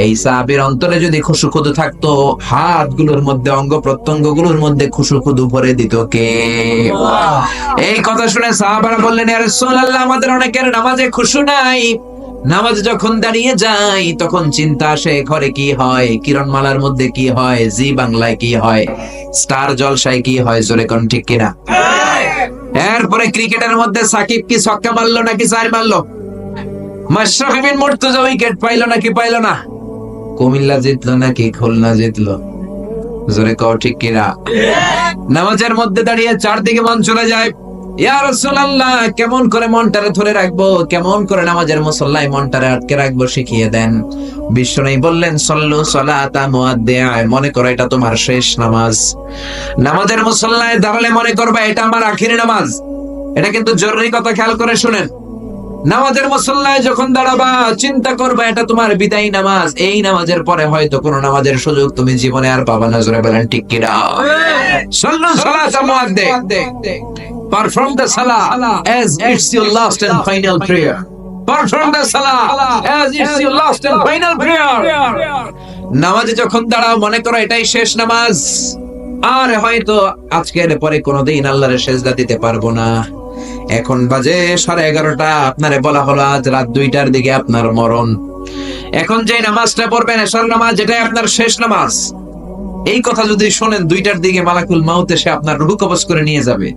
এই সাহাবীর অন্তরে যদি খুশুখুদু থাকতো, হাতগুলোর মধ্যে, অঙ্গ প্রত্যঙ্গগুলোর মধ্যে খুশুখুদু ভরে দিত কে? এই কথা শুনে সাহাবারা বললেন, ইয়া রাসূলুল্লাহ, আমাদের অনেকের নামাজে খুশু নাই। নামাজ যখন দাঁড়িয়ে যায় তখন চিন্তা আসে, ঘরে কি হয়, কিরণমালার মধ্যে কি হয়, জি বাংলায় কি হয়, স্টার জলসায় কি হয়। জোরে কোন ঠিক কিনা? এরপরে ক্রিকেটের মধ্যে সাকিব কি ছক্কা মারলো নাকি চার মারলো? মাশরাফি বিন মুর্তজা উইকেট পাইলো নাকি পাইলো না? কুমিল্লা জিতলো নাকি খুলনা জিতলো? জোরে কও ঠিক কিনা? নামাজের মধ্যে দাঁড়িয়ে চারদিকে মন চলে যায়। ইয়া রাসূলুল্লাহ, কেমন করে মনটারে ধরে রাখবো, কেমন করে নামাজের মুসল্লায় মনটারে আটকে রাখবো শিখিয়ে দেন। বিশ্বনবী বললেন, সল্লু সালাতা মুআদ্দিআ, মনে করো এটা তোমার শেষ নামাজ। নামাজের মুসল্লায় দাঁড়ালে মনে করবা এটা আমার আখিরি নামাজ। এটা কিন্তু জরুরি কথা, খেয়াল করে শুনেন। নামাজের মুসল্লায় যখন দাঁড়াবা চিন্তা করবা এটা তোমার বিদায়ী নামাজ, এই নামাজের পরে হয়তো কোন নামাজের সুযোগ তুমি জীবনে আর পাবা না। জোরে বলেন ঠিক কিনা? সাল্লু সালাতা মুআদ্দিন, perform the salah as it's your last and final prayer. Perform the salah as it's your last and final prayer. নামাজে যখন দাঁড়াও মনে করো এটাই শেষ নামাজ, আর হয়তো আজকের পরে কোনোদিন আল্লাহর সেজদা দিতে পারবো না। এখন বাজে 11:30, আপনারে বলা হলো আজ রাত 2টার দিকে আপনার মরণ। এখন যে নামাজটা পড়বেন এশার নামাজ, এটাই আপনার শেষ নামাজ। এই কথা যদি শোনেন 2টার দিকে মালাকুল মাউত এসে আপনার রূহ কবজ করে নিয়ে যাবে,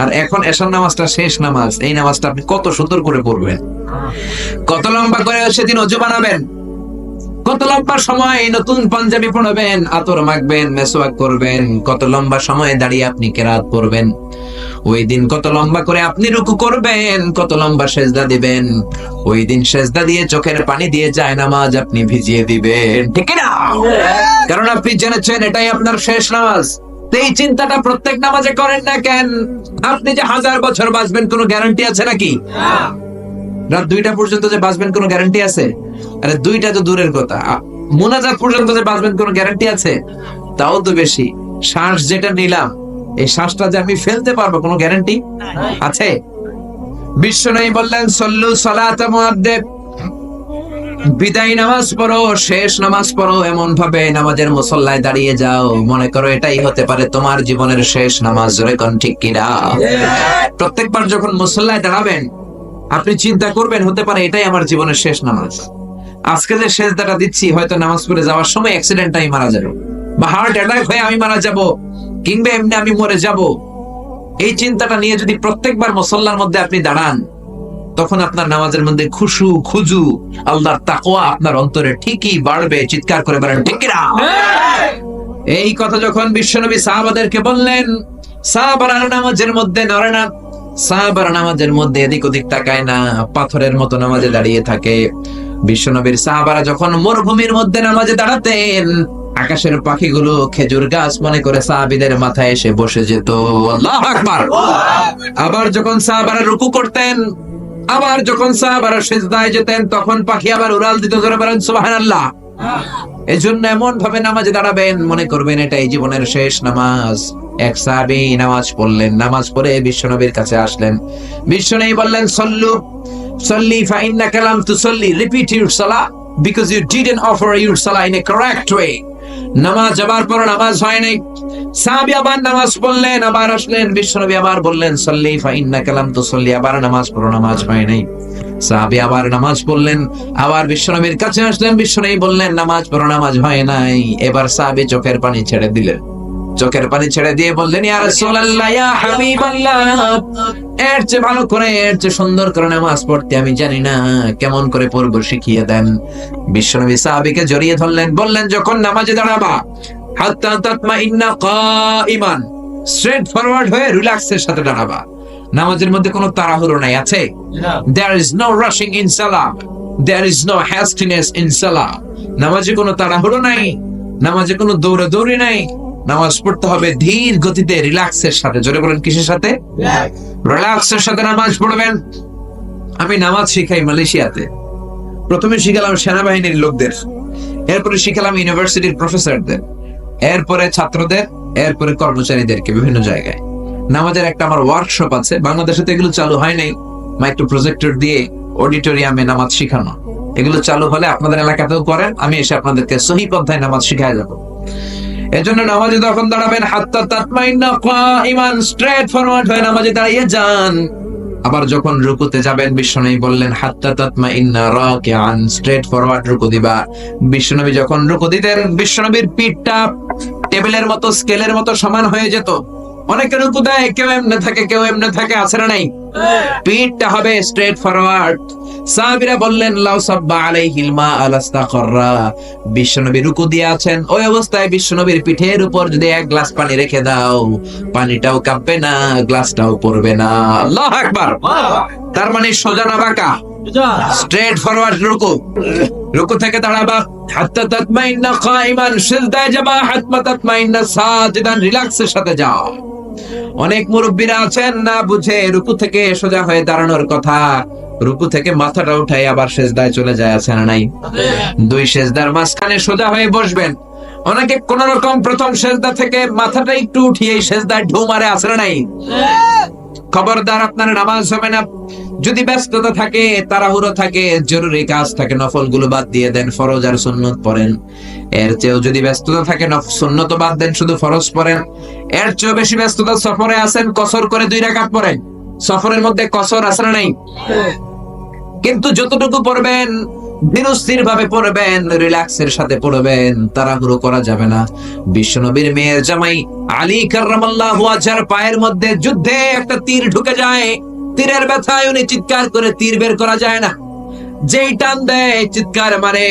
আর এখন এশার নামাজটা শেষ নামাজ, এই নামাজটা আপনি কত সুন্দর করে পড়বেন, কত লম্বা করে সেদিন ওযু বানাবেন, কত লম্বা সময় নতুন পাঞ্জাবি পরবেন, আতর মাখবেন, মেসওয়াক করবেন, কত লম্বা সময় দাঁড়িয়ে আপনি কেরাত পড়বেন, ওই দিন কত লম্বা করে আপনি রুকু করবেন, কত লম্বা সেজদা দিবেন, ওই দিন সেজদা দিয়ে চোখের পানি দিয়ে যায় নামাজ আপনি ভিজিয়ে দিবেন, ঠিক না? কারণ আপনি জেনেছেন এটাই আপনার শেষ নামাজ। এই চিন্তাটা প্রত্যেক নামাজে করেন না কেন? আপনি যে 1000 বছর বাঁচবেন কোনো গ্যারান্টি আছে নাকি? রাত 2টা পর্যন্ত যে বাঁচবেন কোনো গ্যারান্টি আছে? আরে 2টা তো দূরের কথা, মুনাজাত পর্যন্ত যে বাঁচবেন কোনো গ্যারান্টি আছে? তাও তো বেশি। শ্বাস যেটা নিলাম, এই শ্বাসটা যে আমি ফেলতে পারবো কোনো গ্যারান্টি আছে? বিশ্বনবী বললেন সল্লু সালাতা মুআদ্দিন, বিদায় নামাজ পড়ো, শেষ নামাজ পড়ো, এমন ভাবে নামাজের মুসল্লায় দাঁড়িয়ে যাও মনে করো এটাই হতে পারে তোমার জীবনের শেষ নামাজ। জোরে কোন ঠিক কিনা? প্রত্যেকবার যখন মুসল্লায় দাঁড়াবেন আপনি চিন্তা করবেন হতে পারে এটাই আমার জীবনের শেষ নামাজ। আজকে যে সেজদাটা দিচ্ছি হয়তো নামাজ পড়ে যাওয়ার সময় অ্যাক্সিডেন্ট আমি মারা যাব, বা হার্ট অ্যাটাক হয়ে আমি মারা যাব, কিংবা এমনি আমি মরে যাব। এই চিন্তাটা নিয়ে যদি প্রত্যেকবার মুসল্লার মধ্যে আপনি দাঁড়ান, তখন আপনার নামাজের মধ্যে খুশু খুজু আল্লাহর তাকওয়া আপনার অন্তরে ঠিকই বাড়বে। চিৎকার করে বলেন ঠিক কিনা? এই কথা যখন বিশ্বনবী সাহাবাদেরকে বললেন, সাহাবারা নামাজের মধ্যে নড়ে না, সাহাবারা নামাজের মধ্যে এদিক ওদিক তাকায় না, পাথরের মতো নামাজে দাঁড়িয়ে থাকে। বিশ্বনবীর সাহাবারা যখন মরুভূমির মধ্যে নামাজে দাঁড়াতেন, আকাশের পাখিগুলো খেজুর গাছ মনে করে সাহাবীদের মাথায় এসে বসে যেত। আল্লাহু আকবার। আবার যখন সাহাবারা রুকু করতেন, আবার যখন সাহাবারা সিজদায় যেতেন, তখন পাখি আবার উড়াল দিত। জোরে বলেন সুবহানাল্লাহ। এজন্য এমন ভাবে নামাজে দাঁড়াবেন মনে করবেন এটাই জীবনের শেষ নামাজ। এক সাহাবী নামাজ পড়লেন, নামাজ পড়ে বিশ্বনবীর কাছে আসলেন। বিশ্বনবী বললেন সল্লু সল্লি ফা ইন্নাকা লাম তুসাল্লি, repeat your salah because you didn't offer your salah in a correct way. নামাজ আবার পড়ো, নামাজ হয় নাই। সাহাবী আবার নামাজ পড়লেন, আবার আসলেন, বিশ্বনবী আবার বললেন সল্লি ফা ইন্নাকা লাম তুসাল্লি, আবার নামাজ পড়ো, নামাজ হয় নাই। সাহাবী আবার নামাজ পড়লেন, আবার বিশ্বনবীর কাছে আসলেন, বিশ্বনবী বললেন নামাজ পড়ো, নামাজ হয় নাই। এবার সাহাবী চোখের পানি ছেড়ে দিলেন, চোখের পানি ছেড়ে দিয়ে বললেন ইয়া রাসূলুল্লাহ, ইয়া হাবিবাল্লাহ, এর চেয়ে ভালো করে, এর চেয়ে সুন্দর করে নামাজ পড়তে আমি জানি না, কেমন করে পড়বো শিখিয়ে দেন। বিশ্বনবী সাহাবীকে জড়িয়ে ধরলেন, বললেন যখন নামাজে দাঁড়াবা হাত্তা তাতমাইন্না কাঈমান, স্ট্রেট ফরওয়ার্ড হয়ে রিল্যাক্সের সাথে দাঁড়াবা। নামাজের মধ্যে কোনো তাড়াহুড়ো নাই, আছে? There is no rushing in salah, there is no hastiness in salah। নামাজে কোনো তাড়াহুড়ো নাই, নামাজে কোনো দৌড়াদৌড়ি নাই। নামাজ পড়তে হবে ধীর গতিতে, রিল্যাক্সের সাথে। জোরে বলেন কিসের সাথে? রিল্যাক্সের সাথে নামাজ পড়বেন। আমি নামাজ শিখাই মালয়েশিয়াতে। প্রথমে শিখালাম সেনাবাহিনীর লোকদের, এরপরে শিখালাম ইউনিভার্সিটির প্রফেসরদের, এরপরে ছাত্রদের, এরপরে কর্মচারীদেরকে বিভিন্ন জায়গায়। নামাজের একটা আমার ওয়ার্কশপ আছে, বাংলাদেশে তো এগুলো চালু হয় নাই। মাইক্রো প্রজেক্টর দিয়ে অডিটোরিয়ামে নামাজ শিখানো, এগুলো চালু হলে আপনাদের এলাকাতেও করেন, আমি এসে আপনাদেরকে সহি পন্থায় নামাজ শিখায় যাব। এজন্য নামাজে যখন দাঁড়াবেন হাত্তা তাতমাইন্না কাঈমান, স্ট্রেট ফরওয়ার্ড হয়ে নামাজে দাঁড়িয়ে যান। আবার যখন রুকুতে যাবেন বিশ্বনবী বললেন হাত্তা তাতমাইন্না রাকিআন, স্ট্রেট ফরওয়ার্ড রুকু দিবা। বিশ্বনবী যখন রুকু দিতেন বিশ্বনবীর পিঠটা টেবিলের মতো, স্কেলের মতো সমান হয়ে যেত। অনেকে রুকু দেয়, কেউ এমনে থাকে, কেউ এমনে থাকে, আছে না নাই? পিঠটা হবে স্ট্রেট ফরওয়ার্ড। সাহাবীরা বললেন লাউ সাব্বা আলাইহিল মা আলাস্তাকররা, বিশ্বনবী রুকু দিয়ে আছেন, ওই অবস্থায় বিশ্বনবীর পিঠের উপর যদি এক গ্লাস পানি রেখে দাও, পানিটাও কাঁপবে না, গ্লাসটাও পড়বে না। আল্লাহু আকবার। তার মানে সোজা না বাঁকা? স্ট্রেট ফরওয়ার্ড রুকু। রুকু থেকে দাঁড়াবা হাত্তা তাতমাইন্না কাঈমান, সিজদায় যাবা হাত্তা তাতমাইন্না সাজিদান, রিল্যাক্সের সাথে যাও। অনেক মুরব্বীরা আছেন না বুঝে রুকু থেকে সোজা হয়ে দাঁড়ানোর কথা, রুকু থেকে মাথাটা উঠাই আবার সেজদায় চলে যায়, আছে না নাই? দুই সেজদার মাঝখানে সোজা হয়ে বসবেন। অনেকে কোন রকম প্রথম সেজদা থেকে মাথাটা একটু উঠিয়ে সেজদায় ঢু মারে, আছে না নাই? খবরদার, আপনার নামাজ হবে না। যদি ব্যস্ততা থাকে, তাড়াহুড়ো থাকে, জরুরি কাজ থাকে, নফল গুলো বাদ দিয়ে দেন, ফরজ আর সুন্নত পড়েন। এর চেয়েও যদি ব্যস্ততা থাকে, সুন্নত বাদ দেন, শুধু ফরজ পড়েন। এর চেয়েও বেশি ব্যস্ততা সফরে আছেন, কসর করে 2 রাকাত পড়েন। সফরের মধ্যে কসর আছে না নাই? কিন্তু যতটুকু পড়বেন ধীরস্থির ভাবে পড়বেন, রিল্যাক্সের সাথে পড়বেন, তাড়াহুড়ো করা যাবে না। বিশ্বনবীর মেয়ের জামাই আলী কাররামাল্লাহু ওয়াজহার পায়ের মধ্যে যুদ্ধে একটা তীর ঢুকে যায়। তীরের ব্যথায় উনি চিৎকার করে তীর বের করা যায় না, যেই টান দেয় চিৎকার মারে।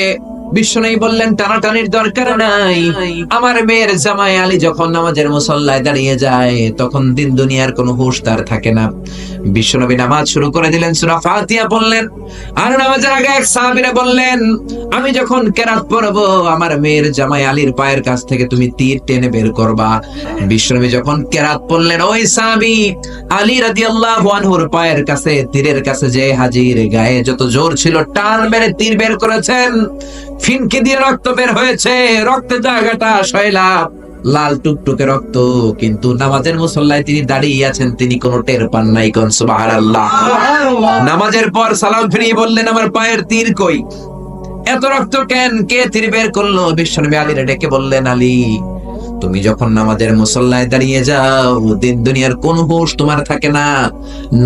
বিশ্বনবী বললেন টানাটানির দরকার নাই। আমার মেয়ের জামাই আলী যখন নামাজের মুসল্লায় দাঁড়িয়ে যায় তখন দিন দুনিয়ার কোনো হুঁশ তার থাকে না। বিশ্বনবী নামাজ শুরু করে দিলেন, সূরা ফাতিহা বললেন। আর নামাজের আগে এক সাহাবীরা বললেন, আমি যখন কেরাত পড়বো আমার মেয়ের জামাই আলীর পায়ের কাছ থেকে তুমি তীর টেনে বের করবা। বিশ্বনবী যখন কেরাত পড়লেন, ওই সাহাবী আলী রাদিয়াল্লাহু আনহুর পায়ের কাছে তীরের কাছে যে হাজির, গায়ে যত জোর ছিল টান মেরে তীর বের করেছেন। ফিনকি দিয়ে রক্ত বের হয়েছে, রক্তের জায়গাটা শয়লাভ, লাল টুকটুকে রক্ত, কিন্তু নামাজের মুসল্লায় তিনি দাঁড়িয়ে আছেন, তিনি কোনো টের পান নাই। কোন সুবহানাল্লাহ। নামাজের পর সালাম ফিরিয়ে বললেন, আমার পায়ের তীর কই? এত রক্ত কেন? কে তীর বের করলো? বিশ্বনবী আলীরে ডেকে বললেন, আলী তুমি যখন নামাজের মুসল্লায় দাঁড়িয়ে যাও দিন দুনিয়ার কোন হুঁশ তোমার থাকে না।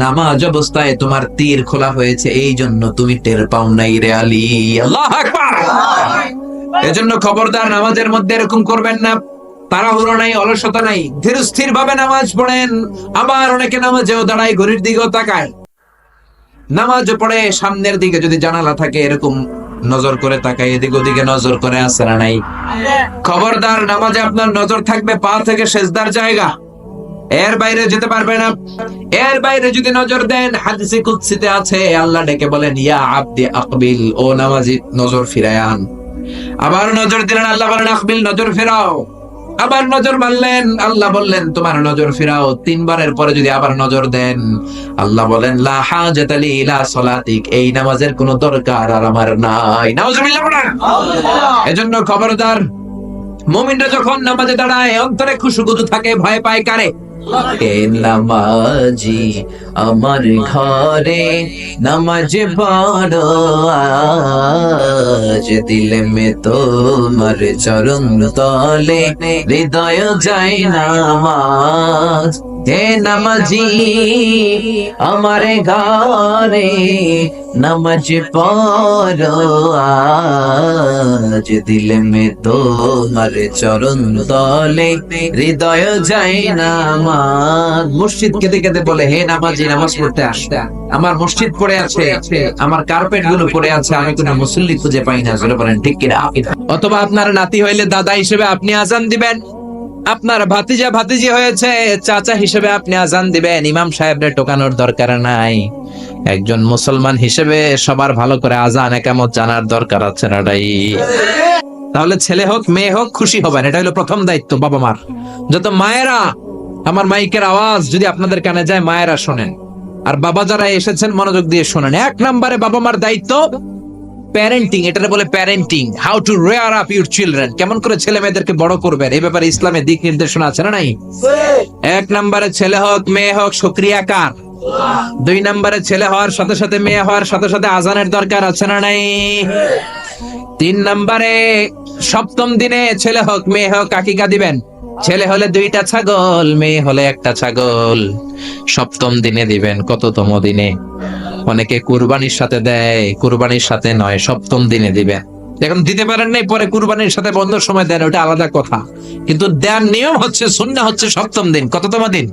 নামাজ অবস্থায় তোমার তীর খোলা হয়েছে, এই জন্য তুমি টের পাও নাই রে আলী। আল্লাহু আকবার। এজন্য খবরদার, নামাজের মধ্যে এরকম করবেন না। তাড়াহুড়ো নাই, অলসতা নাই, ধীরস্থির ভাবে নামাজ পড়েন। আবার অনেকে নামাজেও দাঁড়ায়, ঘড়ির দিকেও তাকায়। নামাজ পড়ে সামনের দিকে যদি জানালা থাকে এরকম নজর করে তাকায়, এদিক ওদিকে নজর করে, আছে না নাই? খবরদার, নামাজে আপনার নজর থাকবে পা থেকে সেজদার জায়গা, এর বাইরে যেতে পারবে না। এর বাইরে যদি নজর দেন, হাদিসে কুদসিতে আছে আল্লাহ ডেকে বলেন, ইয়া আব্দি আকবিল, ও নামাজি নজর ফিরায় আন। আবার নজর দিলেন, আল্লাহ বলেন আকবিল, নজর ফেরাও। আবার নজর মারলেন, আল্লাহ বললেন তোমার নজর ফিরাও। 3 বারের পরে যদি আবার নজর দেন, আল্লাহ বলেন লা হাজাতা লি ইলা সলাতিক, এই নামাজের কোনো দরকার আর আমার নাই। নাউজুবিল্লাহ পড়েন। এজন্য খবরদার, মুমিনরা যখন নামাজে দাঁড়ায় অন্তরে খুশুগুদু থাকে, ভয় পায় কারে? কে নামাজি আমার ঘরে নামাজ পড়ো আজ, দিলে মে তোমার চরণ তলে হৃদয় যায় নামাজ। হে নামাজি আমার ঘরে নামাজ পড়ো আজ, দিলে মে তোমার চরণ তলে হৃদয় যায় নামাজ। মসজিদ কেঁদে কেঁদে বলে, হে নামাজি নামাজ পড়তে আসতে, আমার মসজিদ পড়ে আছে, আমার কার্পেট গুলো পড়ে আছে, আমি কোনো মুসল্লি খুঁজে পাই না। জোরে বলেন ঠিক কিনা? অথবা আপনার নাতি হইলে দাদা হিসেবে আপনি আজান দিবেন, আপনার ভাতিজা ভাতিজি হয়েছে চাচা হিসেবে আপনি আজান দিবেন। ইমাম সাহেবরে টোকানোর দরকার নাই। একজন মুসলমান হিসেবে সবার ভালো করে আজান একামত জানার দরকার আছে না? তাহলে ছেলে হোক মেয়ে হোক খুশি হবেন। এটা হলো প্রথম দায়িত্ব বাবা মার। যত মায়েরা, আমার মাইকের আওয়াজ যদি আপনাদের কানে যায়, মায়েরা শোনেন, আর বাবা যারা এসেছেন মনোযোগ দিয়ে শোনেন। 1 নম্বরে বাবা মার দায়িত্ব প্যারেন্টিং। এটাকে বলে parenting, how to rare up your children, কেমন করে ছেলে মেয়েদেরকে বড় করবেন, এই ব্যাপারে ইসলামে দিক নির্দেশনা আছে না নাই? 1 নম্বরে ছেলে হোক মেয়ে হোক শুকরিয়া কার? 2 নম্বরে ছেলে হওয়ার সাথে সাথে মেয়ে হওয়ার সাথে সাথে আজানের দরকার আছে না নাই? 3 নম্বরে সপ্তম দিনে ছেলে হোক মেয়ে হোক আকিকা দিবেন। ছেলে হলে 2টা ছাগল, মেয়ে হলে 1টা ছাগল, সপ্তম দিনে দিবেন। কততম দিনে? অনেকে কুরবানির সাথে দেয়, কুরবানির সাথে নয়, সপ্তম দিনে দিবেন। এখন দিতে পারেন নাই, পরে কুরবানির সাথে বন্ধর সময় দেন, ওটা আলাদা কথা, কিন্তু দেওয়ার নিয়ম হচ্ছে, সুন্নাহ হচ্ছে সপ্তম দিন। কততম দিন?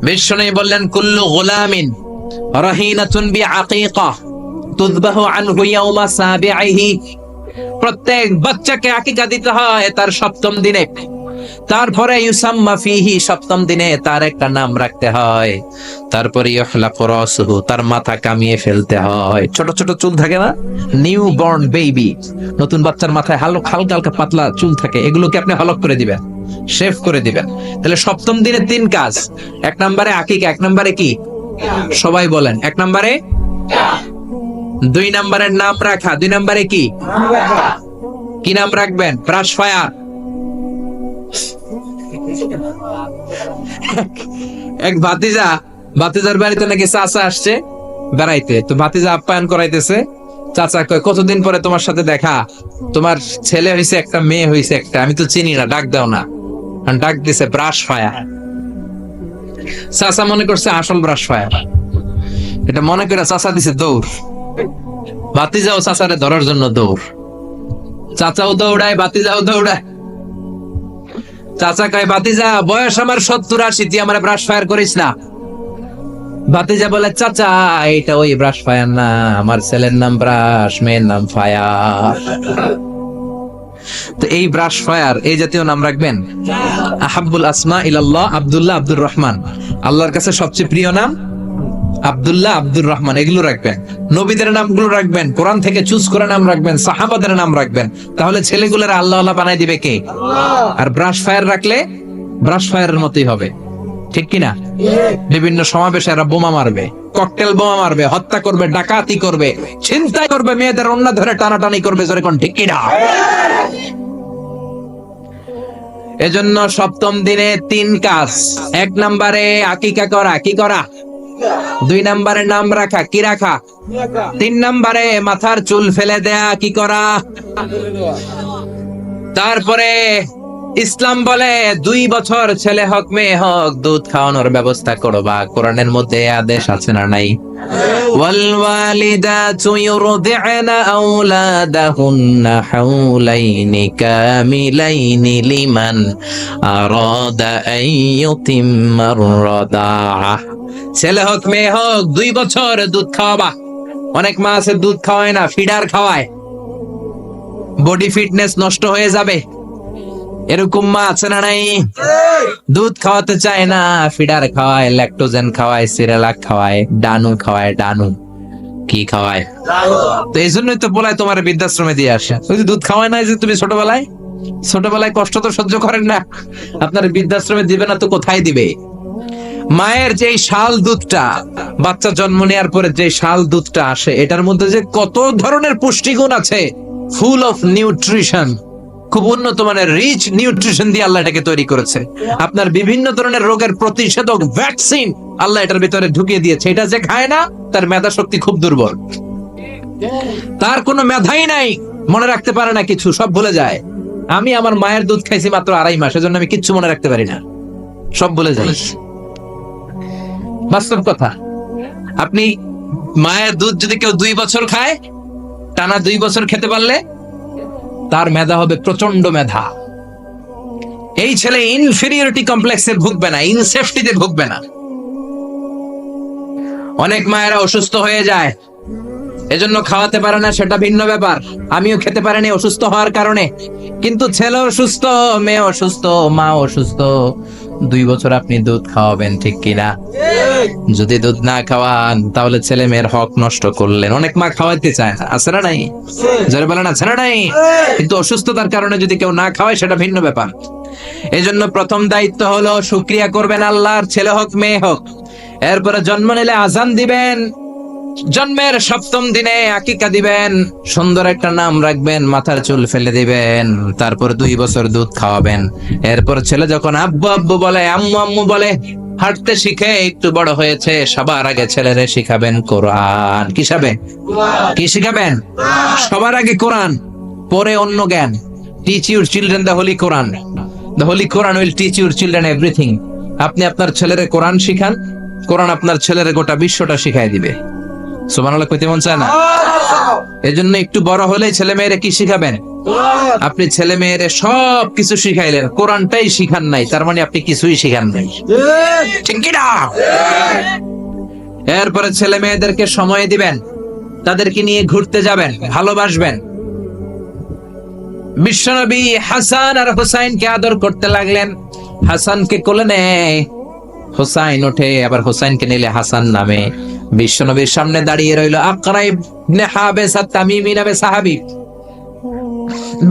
বিশ্বনবী বললেন, কুল্লু গুলামিন রাহিনাতুন বিআকিকা তুযবাহু আনহু ইয়াওমা সাবিহি, প্রত্যেক বাচ্চাকে আকিকা দিতে হয় তার সপ্তম দিনে। তারপরে ইউসাম্মা ফিহি, সপ্তম দিনে তার একটা নাম রাখতে হয়। তারপরে ইউহলাকু রাসুহু, তার মাথা কামিয়ে ফেলতে হয়। ছোট ছোট চুল থাকে না, নিউ বর্ন বেবি, নতুন বাচ্চার মাথায় হালকা হালকা পাতলা চুল থাকে, এগুলোকে আপনি হলক করে দিবেন, শেভ করে দিবেন। তাহলে সপ্তম দিনে 3 কাজ। 1 নম্বরে আকিকা, 1 নম্বরে কি? সবাই বলেন। 1 নম্বরে, 2 নম্বরে নাম রাখা, 2 নম্বরে কি? কি নাম রাখবেন? Brush fire. এক ভাতিজার বাড়িতে নাকি চাচা আসছে বেড়াইতে, তো ভাতিজা আপ্যায়ন করাইতেছে। চাচা কয়, কতদিন পরে তোমার সাথে দেখা, তোমার ছেলে হয়েছে একটা, মেয়ে হয়েছে একটা, আমি তো চিনি না, ডাক দাও না। ডাক দিছে ব্রাশ ফায়ার। চাচা মনে করছে আসল ব্রাশ ফায়ার, এটা মনে করে চাচা দিছে দৌড়। ভাতিজাও চাচারে ধরার জন্য দৌড়, চাচাও দৌড়ায়, ভাতিজাও দৌড়ায়। চাচা কয়, ভাতিজা বয়স আমার 70-80, তুই আমার ব্রাশ ফায়ার করিস না। ভাতিজা বলে, চাচা এটা ওই ব্রাশ ফায়ার না, আমার ছেলের নাম ব্রাশ, মেয়ের নাম ফায়ার। তো এই ব্রাশ ফায়ার, এই জাতীয় নাম রাখবেন। আহাব্বুল আসমা ইলাল্লাহ আব্দুল্লাহ আব্দুর রহমান, আল্লাহর কাছে সবচেয়ে প্রিয় নাম আব্দুল্লাহ আব্দুর রহমান, এগুলো রাখবেন। নবীদের নামগুলো রাখবেন, কোরআন থেকে চুজ করে নাম রাখবেন, সাহাবাদের নাম রাখবেন। তাহলে ছেলেগুলোর আল্লাহ আল্লাহ বানাই দিবে কে? আর ব্রাশ ফায়ার রাখলে ব্রাশ ফায়ারের মতোই হবে, ঠিক কিনা? বিভিন্ন সমাবেশে এরা বোমা মারবে, ককটেল বোমা মারবে, হত্যা করবে, ডাকাতি করবে, ছিনতাই করবে, মেয়েদের ওন্না ধরে টানাটানি করবে, জোরে কোন ঠিক কিনা? এজন্য সপ্তম দিনে 3 কাজ। 1 নম্বরে আকিকা করা, কি করা? 2 নম্বরে নাম রাখা, কি রাখা? 3 নম্বরে মাথার চুল ফেলে দেয়া, কি করা? তারপরে ইসলাম বলে 2 বছর ছেলে হোক মেয়ে হোক দুধ খাওয়ানোর ব্যবস্থা করবা। কোরআনের মধ্যে আদেশ আছে না নাই? ওয়াল ওয়ালিদাতু ইউরদি'না আওলাদাহুন্না হাওলাইনি কামিলাইনি লিমান আরাদা আন ইউতিম্মার রাদাআ। ছেলে হোক মেয়ে হোক 2 বছর দুধ খাওয়াবা। অনেক মা আছে দুধ খাওয়ায় না, ফিডার খাওয়ায়, বডি ফিটনেস নষ্ট হয়ে যাবে, এরকম মা আছে না নাই? দুধ খাওয়াতে চায় না, ফিডার খাওয়ায়, ল্যাকটোজেন খাওয়ায়, সিরিয়ালাক খাওয়ায়, ডানু খাওয়ায়। ডানু কি খাওয়ায়? তো এই জন্যই তো বলায় তোমার বৃদ্ধাশ্রমে দিয়ে আসে। ওই যে দুধ খাওয়ায় না, যে তুমি ছোটবেলায় কষ্ট তো সহ্য করেন না, আপনার বৃদ্ধাশ্রমে দিবে না তো কোথায় দিবে? মায়ের যে শাল দুধটা, বাচ্চা জন্ম নেওয়ার পরে যে শাল দুধটা আসে, এটার মধ্যে যে কত ধরনের পুষ্টিগুণ আছে, ফুল অফ নিউট্রিশন, খুব উন্নত মানের রিচ নিউট্রিশন দিয়ে আল্লাহ এটাকে তৈরি করেছে। আপনার বিভিন্ন ধরনের রোগের প্রতিষেধক ভ্যাকসিন আল্লাহ এটার ভিতরে ঢুকিয়ে দিয়েছে। এটা যে খায় না, তার মেধা শক্তি খুব দুর্বল, তার কোনো মেধাই নাই, মনে রাখতে পারে না কিছু, সব ভুলে যায়। আমি আমার মায়ের দুধ খাইছি মাত্র 2.5 মাস, এজন্য আমি কিচ্ছু মনে রাখতে পারি না, সব ভুলে যাই। বাস্তব কথা। আপনি মায়ের দুধ যদি কেউ 2 বছর খায়, টানা 2 বছর খেতে পারলে তার মেধা হবে প্রচন্ড মেধা। এই ছেলে ইনফেরিয়রিটি কমপ্লেক্সে ভুগবে না, ইনসেফটিতে ভুগবে না। অনেক মায়েরা অসুস্থ হয়ে যায়, এজন্য খাওয়াতে পারে না, সেটা ভিন্ন ব্যাপার। আমিও খেতে পারিনি অসুস্থ হওয়ার কারণে, কিন্তু ছেলে অসুস্থ, মেয়ে অসুস্থ, মা অসুস্থ, 2 বছর আপনি দুধ খাওয়াবেন, ঠিক কিনা? যদি দুধ না খাওয়ান তাহলে ছেলে মেয়ের হক নষ্ট করলেন। অনেক মা খাওয়াইতে চায় না, আছে না নাই? যারা বলেন আছে না নাই? কিন্তু অসুস্থতার কারণে যদি কেউ না খাওয়ায় সেটা ভিন্ন ব্যাপার। এই জন্য প্রথম দায়িত্ব হলো শুকরিয়া করবেন আল্লাহর, ছেলে হোক মেয়ে হোক। এরপরে জন্ম নিলে আজান দিবেন, জন্মের 7ম দিনে আকিকা দিবেন, সুন্দর একটা নাম রাখবেন, মাথার চুল ফেলে দিবেন, তারপর 2 বছর দুধ খাওয়াবেন। এরপর ছেলে যখন আব্বু আব্বু বলে, আম্মু আম্মু বলে, হাঁটতে শিখে একটু বড় হয়েছে, সবার আগে ছেলেরে শিখাবেন কোরআন। কি শিখাবেন? সবার আগে কোরআন, পরে অন্য জ্ঞান। Teach your children the Holi Quran. The Holi Quran will teach your children everything. আপনি আপনার ছেলেরে কোরআন শিখান, কোরআন আপনার ছেলেরে গোটা বিশ্বটা শিখাই দিবে। সুবহানাল্লাহ কইতে মন চায় না? এজন্য একটু বড় হলে ছেলে মেয়েরে কি শিখাবেন? আপনি ছেলে মেয়েরে সব কিছু শিখাইলেন, কোরআনটাই শিখান নাই, তার মানে আপনি কিছুই শিখান নাই, ঠিক কি না? এরপরে ছেলে মেয়েদেরকে সময় দিবেন, তাদেরকে নিয়ে ঘুরতে যাবেন, ভালোবাসবেন। বিশ্বনবী হাসান আর হুসাইনকে আদর করতে লাগলেন। হাসানকে কোলে নেয়, হুসাইন ওঠে, আবার হুসাইনকে নিলে হাসান নামে। বিশ্বনবীর সামনে দাঁড়িয়ে রইল আকরা ইবনে হাবেস আত-তামিমি নামে সাহাবী।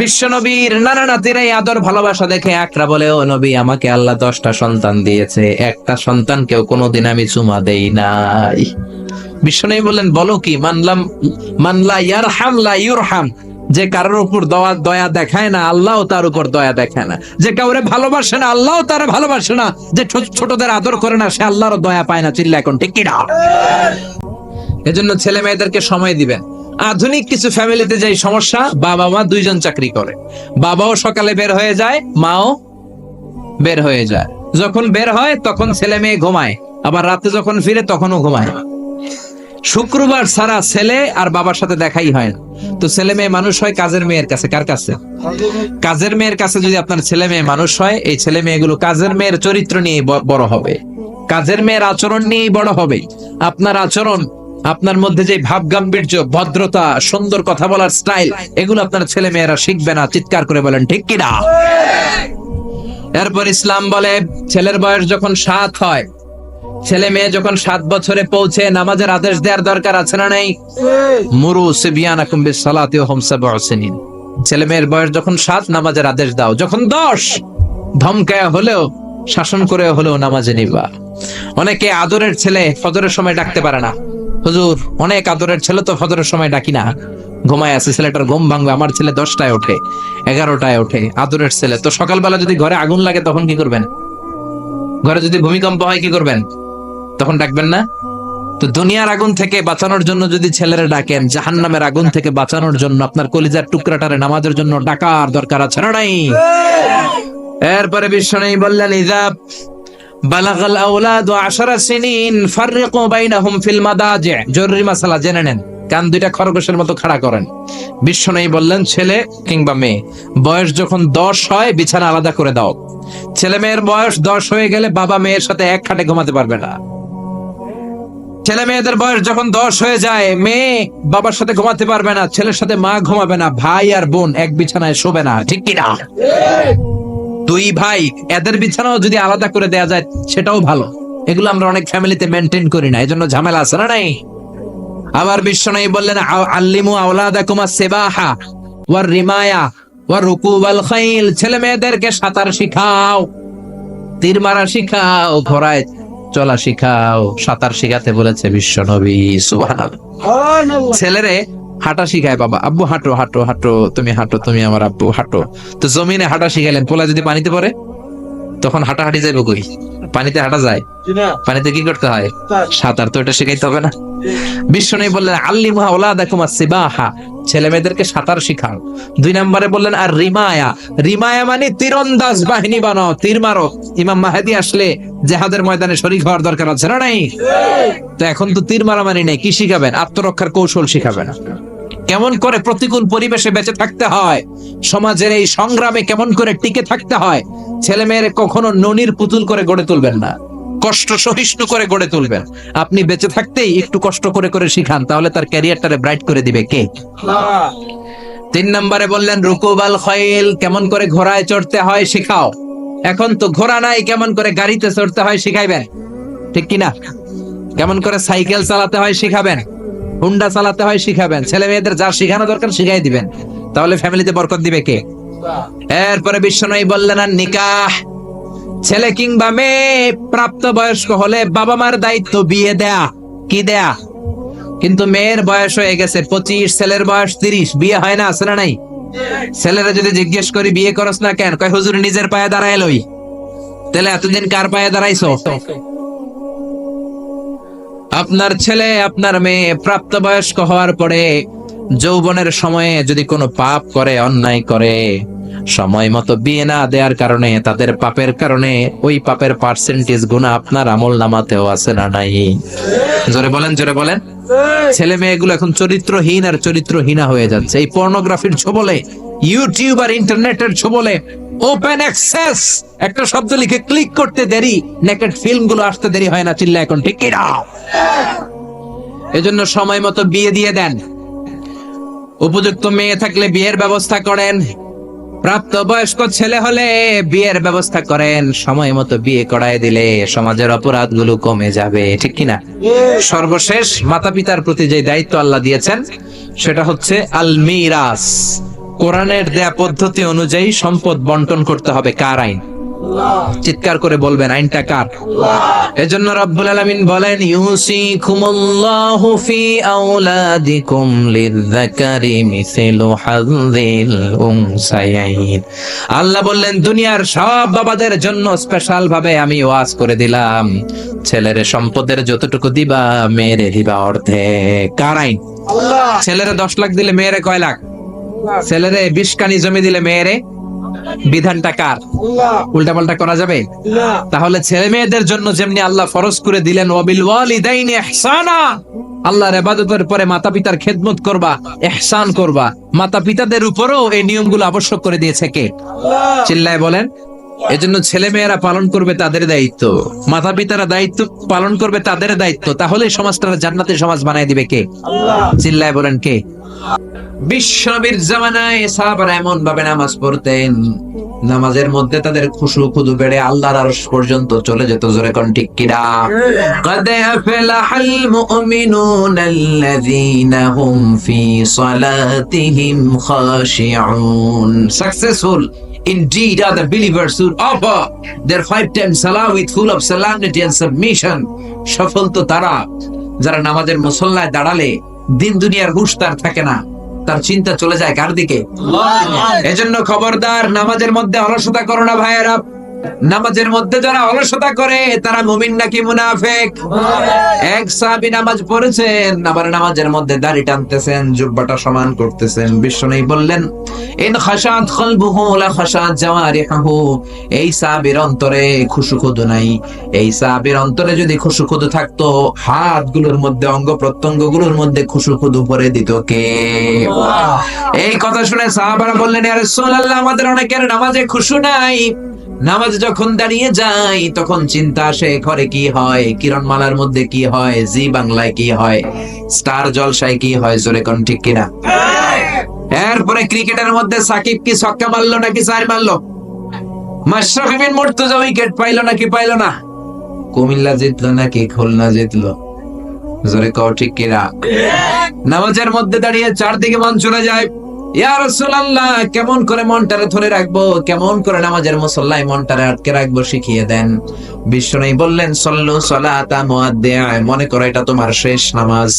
বিশ্বনবীর নানা নাতির এই আদর ভালোবাসা দেখে আকরা বলে, ও নবী, আমাকে আল্লাহ 10টা সন্তান দিয়েছে, একটা সন্তানকেও কোনোদিন আমি চুমা দেই নাই। বিশ্বনবী বললেন, বলো কি? মানলা ইয়ারহাম লা ইউরহাম, যে কারোর উপর দয়া দেখায় না আল্লাহও তার উপর দয়া দেখায় না, যে কাউরে ভালোবাসে না আল্লাহও তার ভালোবাসে না, যে ছোটদের আদর করে না সে আল্লাহর দয়া পায় না। চিল্লা এখন ঠিক কি না? এজন্য ছেলে মেয়েদেরকে সময় দিবেন। আধুনিক কিছু ফ্যামিলিতে যে সমস্যা, বাবা মা দুইজন চাকরি করে, বাবাও সকালে বের হয়ে যায়, মাও বের হয়ে যায়। যখন বের হয় তখন ছেলে মেয়ে ঘুমায়, আবার রাতে যখন ফিরে তখনও ঘুমায়। শুক্রবার ছাড়া ছেলে আর বাবার সাথে দেখাই হয় না। তো ছেলে মেয়ে মানুষ হয় কাজের মেয়ের কাছে। কার কাছে? কাজের মেয়ের কাছে। যদি আপনার ছেলে মেয়ে মানুষ হয়, এই ছেলে মেয়েগুলো কাজের মেয়ের চরিত্র নিয়ে বড় হবে, কাজের মেয়ের আচরণ নিয়েই বড় হবে। আপনার আচরণ, আপনার মধ্যে যে ভাব গাম্ভীর্য, ভদ্রতা, সুন্দর কথা বলার স্টাইল, এগুলো আপনার ছেলে মেয়েরা শিখবে না। চিৎকার করে বলেন ঠিক কিনা? এরপর ইসলাম বলে, ছেলের বয়স যখন 7 হয়, ছেলে মেয়ে যখন 7 বছরে পৌঁছে, নামাজের আদেশ দেওয়ার দরকার আছে না নেই? মুরু সিবিয়ানাকুম বিসসালাতি ওয়া হুম 7 সিনিন। ছেলে মেয়ের বয়স যখন 7, নামাজের আদেশ দাও। যখন 10, ধমকায়া হলেও, শাসন করে হলেও নামাজে নিবা। অনেকে আদরের ছেলে ফজরের সময় ডাকতে পারে না। হুজুর, অনেক আদরের ছেলে তো ফজরের সময় ডাকি না, ঘুমায় আছে, ছেলেটার ঘুম ভাঙবে। আমার ছেলে 10টায় ওঠে, 11টায় ওঠে, আদরের ছেলে। তো সকালবেলা যদি ঘরে আগুন লাগে তখন কি করবেন? ঘরে যদি ভূমিকম্প হয় কি করবেন? তখন ডাকবেন না? তো দুনিয়ার আগুন থেকে বাঁচানোর জন্য যদি ছেলেরা ডাকেন, জাহান্নামের আগুন থেকে বাঁচানোর জন্য আপনার কলিজার টুকরাটারে নামাজের জন্য ডাকার দরকার আছে না নাই? এরপরে বিশ্বনবী বললেন, ইযা বালাগাল আওলাদু 10 সিনিন ফাররিকু বাইনাহুম ফিল মাদাজি। জরুরি মাসালা জেনে নেন, কান দুইটা খরগোশের মতো খাড়া করেন। বিশ্বনবী বললেন, ছেলে কিংবা মেয়ে বয়স যখন 10 হয়, বিছানা আলাদা করে দাও। ছেলে মেয়ের বয়স 10 হয়ে গেলে বাবা মেয়ের সাথে এক খাটে ঘুমাতে পারবে না। ছেলে মেয়েদের বয়স যখন 10 হয়ে যায়, মেয়ে বাবার সাথে ঘুমাতে পারবে না, ছেলের সাথে মা ঘুমাবে না, ভাই আর বোন এক বিছানায় শোবে না। ঠিক কি না? দুই ভাই, এদের বিছানাও যদি আলাদা করে দেয়া যায় সেটাও ভালো। এগুলো আমরা অনেক ফ্যামিলিতে মেনটেন করি না, এজন্য ঝামেলা আছে না নাই? আবার বিশ্বনবী বললেন, আল্লিমু আওলাদাকুম আস-সিবাহা ওয়ার রিমায়া ওয়া রুকুবাল খাইল। ছেলে মেয়েদেরকে সাঁতার শিখাও, তীর মারা শিখাও, ঘোড়ায় চলা শিখাও। সাঁতার শিখাতে বলেছে বিশ্বনবী। সুবহানাল্লাহ। ছেলেরে হাঁটা শিখায় বাবা, আব্বু হাঁটো হাঁটো হাঁটো, তুমি হাঁটো, তুমি আমার আব্বু হাঁটো। তো জমিনে হাঁটা শিখাইলেন, পোলা যদি পানিতে পড়ে তখন হাঁটাহাঁটি যাইব কই? পানিতে হাঁটা যায়? পানিতে কি করতে হয়? সাঁতার। তো এটা শিখাইতে হবে না? বিশ্বনবী বললেন, আল্লিমু আওলাদাকুম আস-সিবাহা, ছেলে মেয়েদেরকে সাঁতার শিখাও। 2 নম্বরে বললেন, আর রিমায়া। রিমায়া মানে তীরন্দাজ বাহিনী বানাও, তীর মারো। ইমাম মাহদি আসলে জিহাদের ময়দানে শরীক হওয়ার দরকার আছে না নাই? তো এখন তো তীর মারামারি নেই, কি শিখাবেন? আত্মরক্ষার কৌশল শিখাবেন। কেমন করে প্রতিকূল পরিবেশে বেঁচে থাকতে হয়, সমাজের এই সংগ্রামে কেমন করে টিকে থাকতে হয়। ছেলে মেয়ের কখনো ননির পুতুল করে গড়ে তুলবেন না, কষ্ট সহিষ্ণু করে গড়ে তুলবেন। আপনি বেঁচে থাকতেই একটু কষ্ট করে করে শিখান, তাহলে তার ক্যারিয়ারটারে ব্রাইট করে দিবে কে? 3 নম্বরে বললেন, রুকুবাল খাইল, কেমন করে ঘোড়ায় চড়তে হয় শিখাও। এখন তো ঘোড়া নাই, কেমন করে গাড়িতে চড়তে হয় শিখাইবেন। ঠিক কিনা? কেমন করে সাইকেল চালাতে হয় শিখাবেন, হুন্ডা চালাতে হয় শিখাবেন। ছেলে মেয়েদের যা শিখানো দরকার শিখাই দিবেন, তাহলে ফ্যামিলিতে বরকত দিবে কে? এরপরে বিশ্বনবী বললেন, আর নিকাহ। ছেলে কিংবা মেয়ে প্রাপ্তবয়স্ক হলে বাবা মার দায়িত্ব বিয়ে দেয়া। কি দেয়া? কিন্তু মেয়ের বয়স হয়ে গেছে 25, ছেলের বয়স 30, বিয়ে হয় না, আছে না নাই? ছেলেরা যদি জিজ্ঞেস করি বিয়ে করস না কেন, কয় হুজুর নিজের পায়ে দাঁড়ায় লই। তাহলে এতদিন কার পায়ে দাঁড়াইছো? আপনার ছেলে আপনার মেয়ে প্রাপ্তবয়স্ক হওয়ার পরে যৌবনের সময়ে যদি কোনো পাপ করে, অন্যায় করে, সময় মতো বিয়ে না দেওয়ার কারণে, তাদের পাপের কারণে ওই পাপের পার্সেন্টেজ গুনাহ আপনার আমল নামাতেও আছে না নাই? জোরে বলেন, জোরে বলেন। ছেলে মেয়েগুলো এখন চরিত্রহীন আর চরিত্রহীনা হয়ে যাচ্ছে এই পর্নোগ্রাফির ছোবলে, ইউটিউব আর ইন্টারনেটের ছোবলে। ওপেন অ্যাক্সেস একটা শব্দ লিখে ক্লিক করতে দেরি, নেকেড ফিল্ম গুলো আসতে দেরি হয় না। চিল্লা এখন ঠিক কি না? এজন্য সময় মতো বিয়ে দিয়ে দেন। উপযুক্ত মেয়ে থাকলে বিয়ের ব্যবস্থা করেন। প্রাপ্তবয়স্ক ছেলে হলে বিয়ের ব্যবস্থা করেন, সময় মতো বিয়ে করায় দিলে সমাজের অপরাধগুলো কমে যাবে, ঠিক কিনা? সর্বশেষ মাতা পিতার প্রতি যে দায়িত্ব আল্লাহ দিয়েছেন সেটা হচ্ছে আল মিরাস। কোরআনের দেয়া পদ্ধতি অনুযায়ী সম্পদ বন্টন করতে হবে। কার আইন? চিৎকার করে বলবেন, আইনটা কার? এজন্য রব্বুল আলামিন বলেন, ইউসিকুমুল্লাহু ফি আওলাদিকুম লিযযাকারি মিসলু হাযযিল উনসায়াইন। আল্লাহ বললেন, দুনিয়ার সব বাবাদের জন্য স্পেশাল ভাবে আমি ওয়াজ করে দিলাম, ছেলের সম্পদের যতটুকু দিবা মেয়েরে দিবা অর্ধেক। কার আইন? ছেলেরে 10 লাখ দিলে মেয়েরে কয় লাখ? ছেলেরে 20 কানি জমি দিলে মেয়েরে? বিধানটা কার? উল্টাপাল্টা করা যাবে? তাহলে ছেলে মেয়েদের জন্য যেমনি আল্লাহ ফরজ করে দিলেন ওয়াবিল ওয়ালিদাইনি ইহসানা, আল্লাহর ইবাদতের পরে মাতা পিতার খেদমত করবা, ইহসান করবা, মাতা পিতাদের উপরও এই নিয়মগুলো আবশ্যক করে দিয়েছে কে? চিল্লায় বলেন। এজন্য ছেলে মেয়েরা পালন করবে তাদের দায়িত্ব, মাতা পিতারা দায়িত্ব পালন করবে তাদের দায়িত্ব। তাহলে সমাজটা জান্নাতের সমাজ বানায় দিবে কে? চিল্লায় বলেন কে? বিশ্বনবীর জামানায় সাহাবারা এমন ভাবে নামাজ পড়তেন, নামাজের মধ্যে তাদের খুশু খুদু বেড়ে আল্লাহর আরশ পর্যন্ত চলে যেত। জোরে কোন ঠিক কিনা? قد أفلح المؤمنون الذين هم في صلاتهم خاشعون. Successful indeed are the believers who offer their 5 times salah with full of solemnity and submission. সফল তো তারা যারা নামাজের মুসল্লায় দাঁড়ালে দিন দুনিয়ার হুঁশ তার থাকে না, তার চিন্তা চলে যায় কার দিকে? এজন্য খবরদার, নামাজের মধ্যে অলসতা করো না ভাইয়েরা। নামাজের মধ্যে যারা অলসতা করে তারা মুমিন নাকি মুনাফিক? এক সাহাবী নামাজ পড়েছেন, আবার নামাজের মধ্যে দাড়ি টানতেছেন, জুব্বাটা সমান করতেছেন। বিশ্বনবী বললেন, ইন খাশাত কলবুহু লা খাশাত জাওয়ারিহু। এই সাহাবীর অন্তরে খুশুখুদু নাই। এই সাহাবীর অন্তরে যদি খুশুখুদু থাকতো, হাতগুলোর মধ্যে, অঙ্গ প্রত্যঙ্গগুলোর মধ্যে খুশুখুদু ভরে দিত কে? এই কথা শুনে সাহাবারা বললেন, ইয়া রাসূলুল্লাহ, আমাদের অনেকের নামাজে খুশু নাই। নামাজ যখন দাঁড়িয়ে যায় তখন চিন্তা আসে, ঘরে কি হয়, কিরণমালার মধ্যে কি হয়, জি বাংলায় কি হয়, স্টার জলসায় কি হয়। জোরে কোন ঠিক কিনা? এরপরে ক্রিকেটের মধ্যে সাকিব কি ছক্কা মারলো নাকি চার মারলো? মাশরাফি বিন মুর্তজা উইকেট পাইলো নাকি পাইলো না? কুমিল্লা জিতলো নাকি খুলনা জিতলো? জোরে কও ঠিক কিনা? নামাজের মধ্যে দাঁড়িয়ে চারদিকে মন চলে যায়। ইয়া রাসূলুল্লাহ, কেমন করে মনটারে ধরে রাখবো, কেমন করে নামাজের মুসল্লায় মনটারে আটকে রাখবো শিখিয়ে দেন। বিশ্বনবী বললেন, সল্লু সালাতা মুআদ্দিআ, মনে করো এটা তোমার শেষ নামাজ।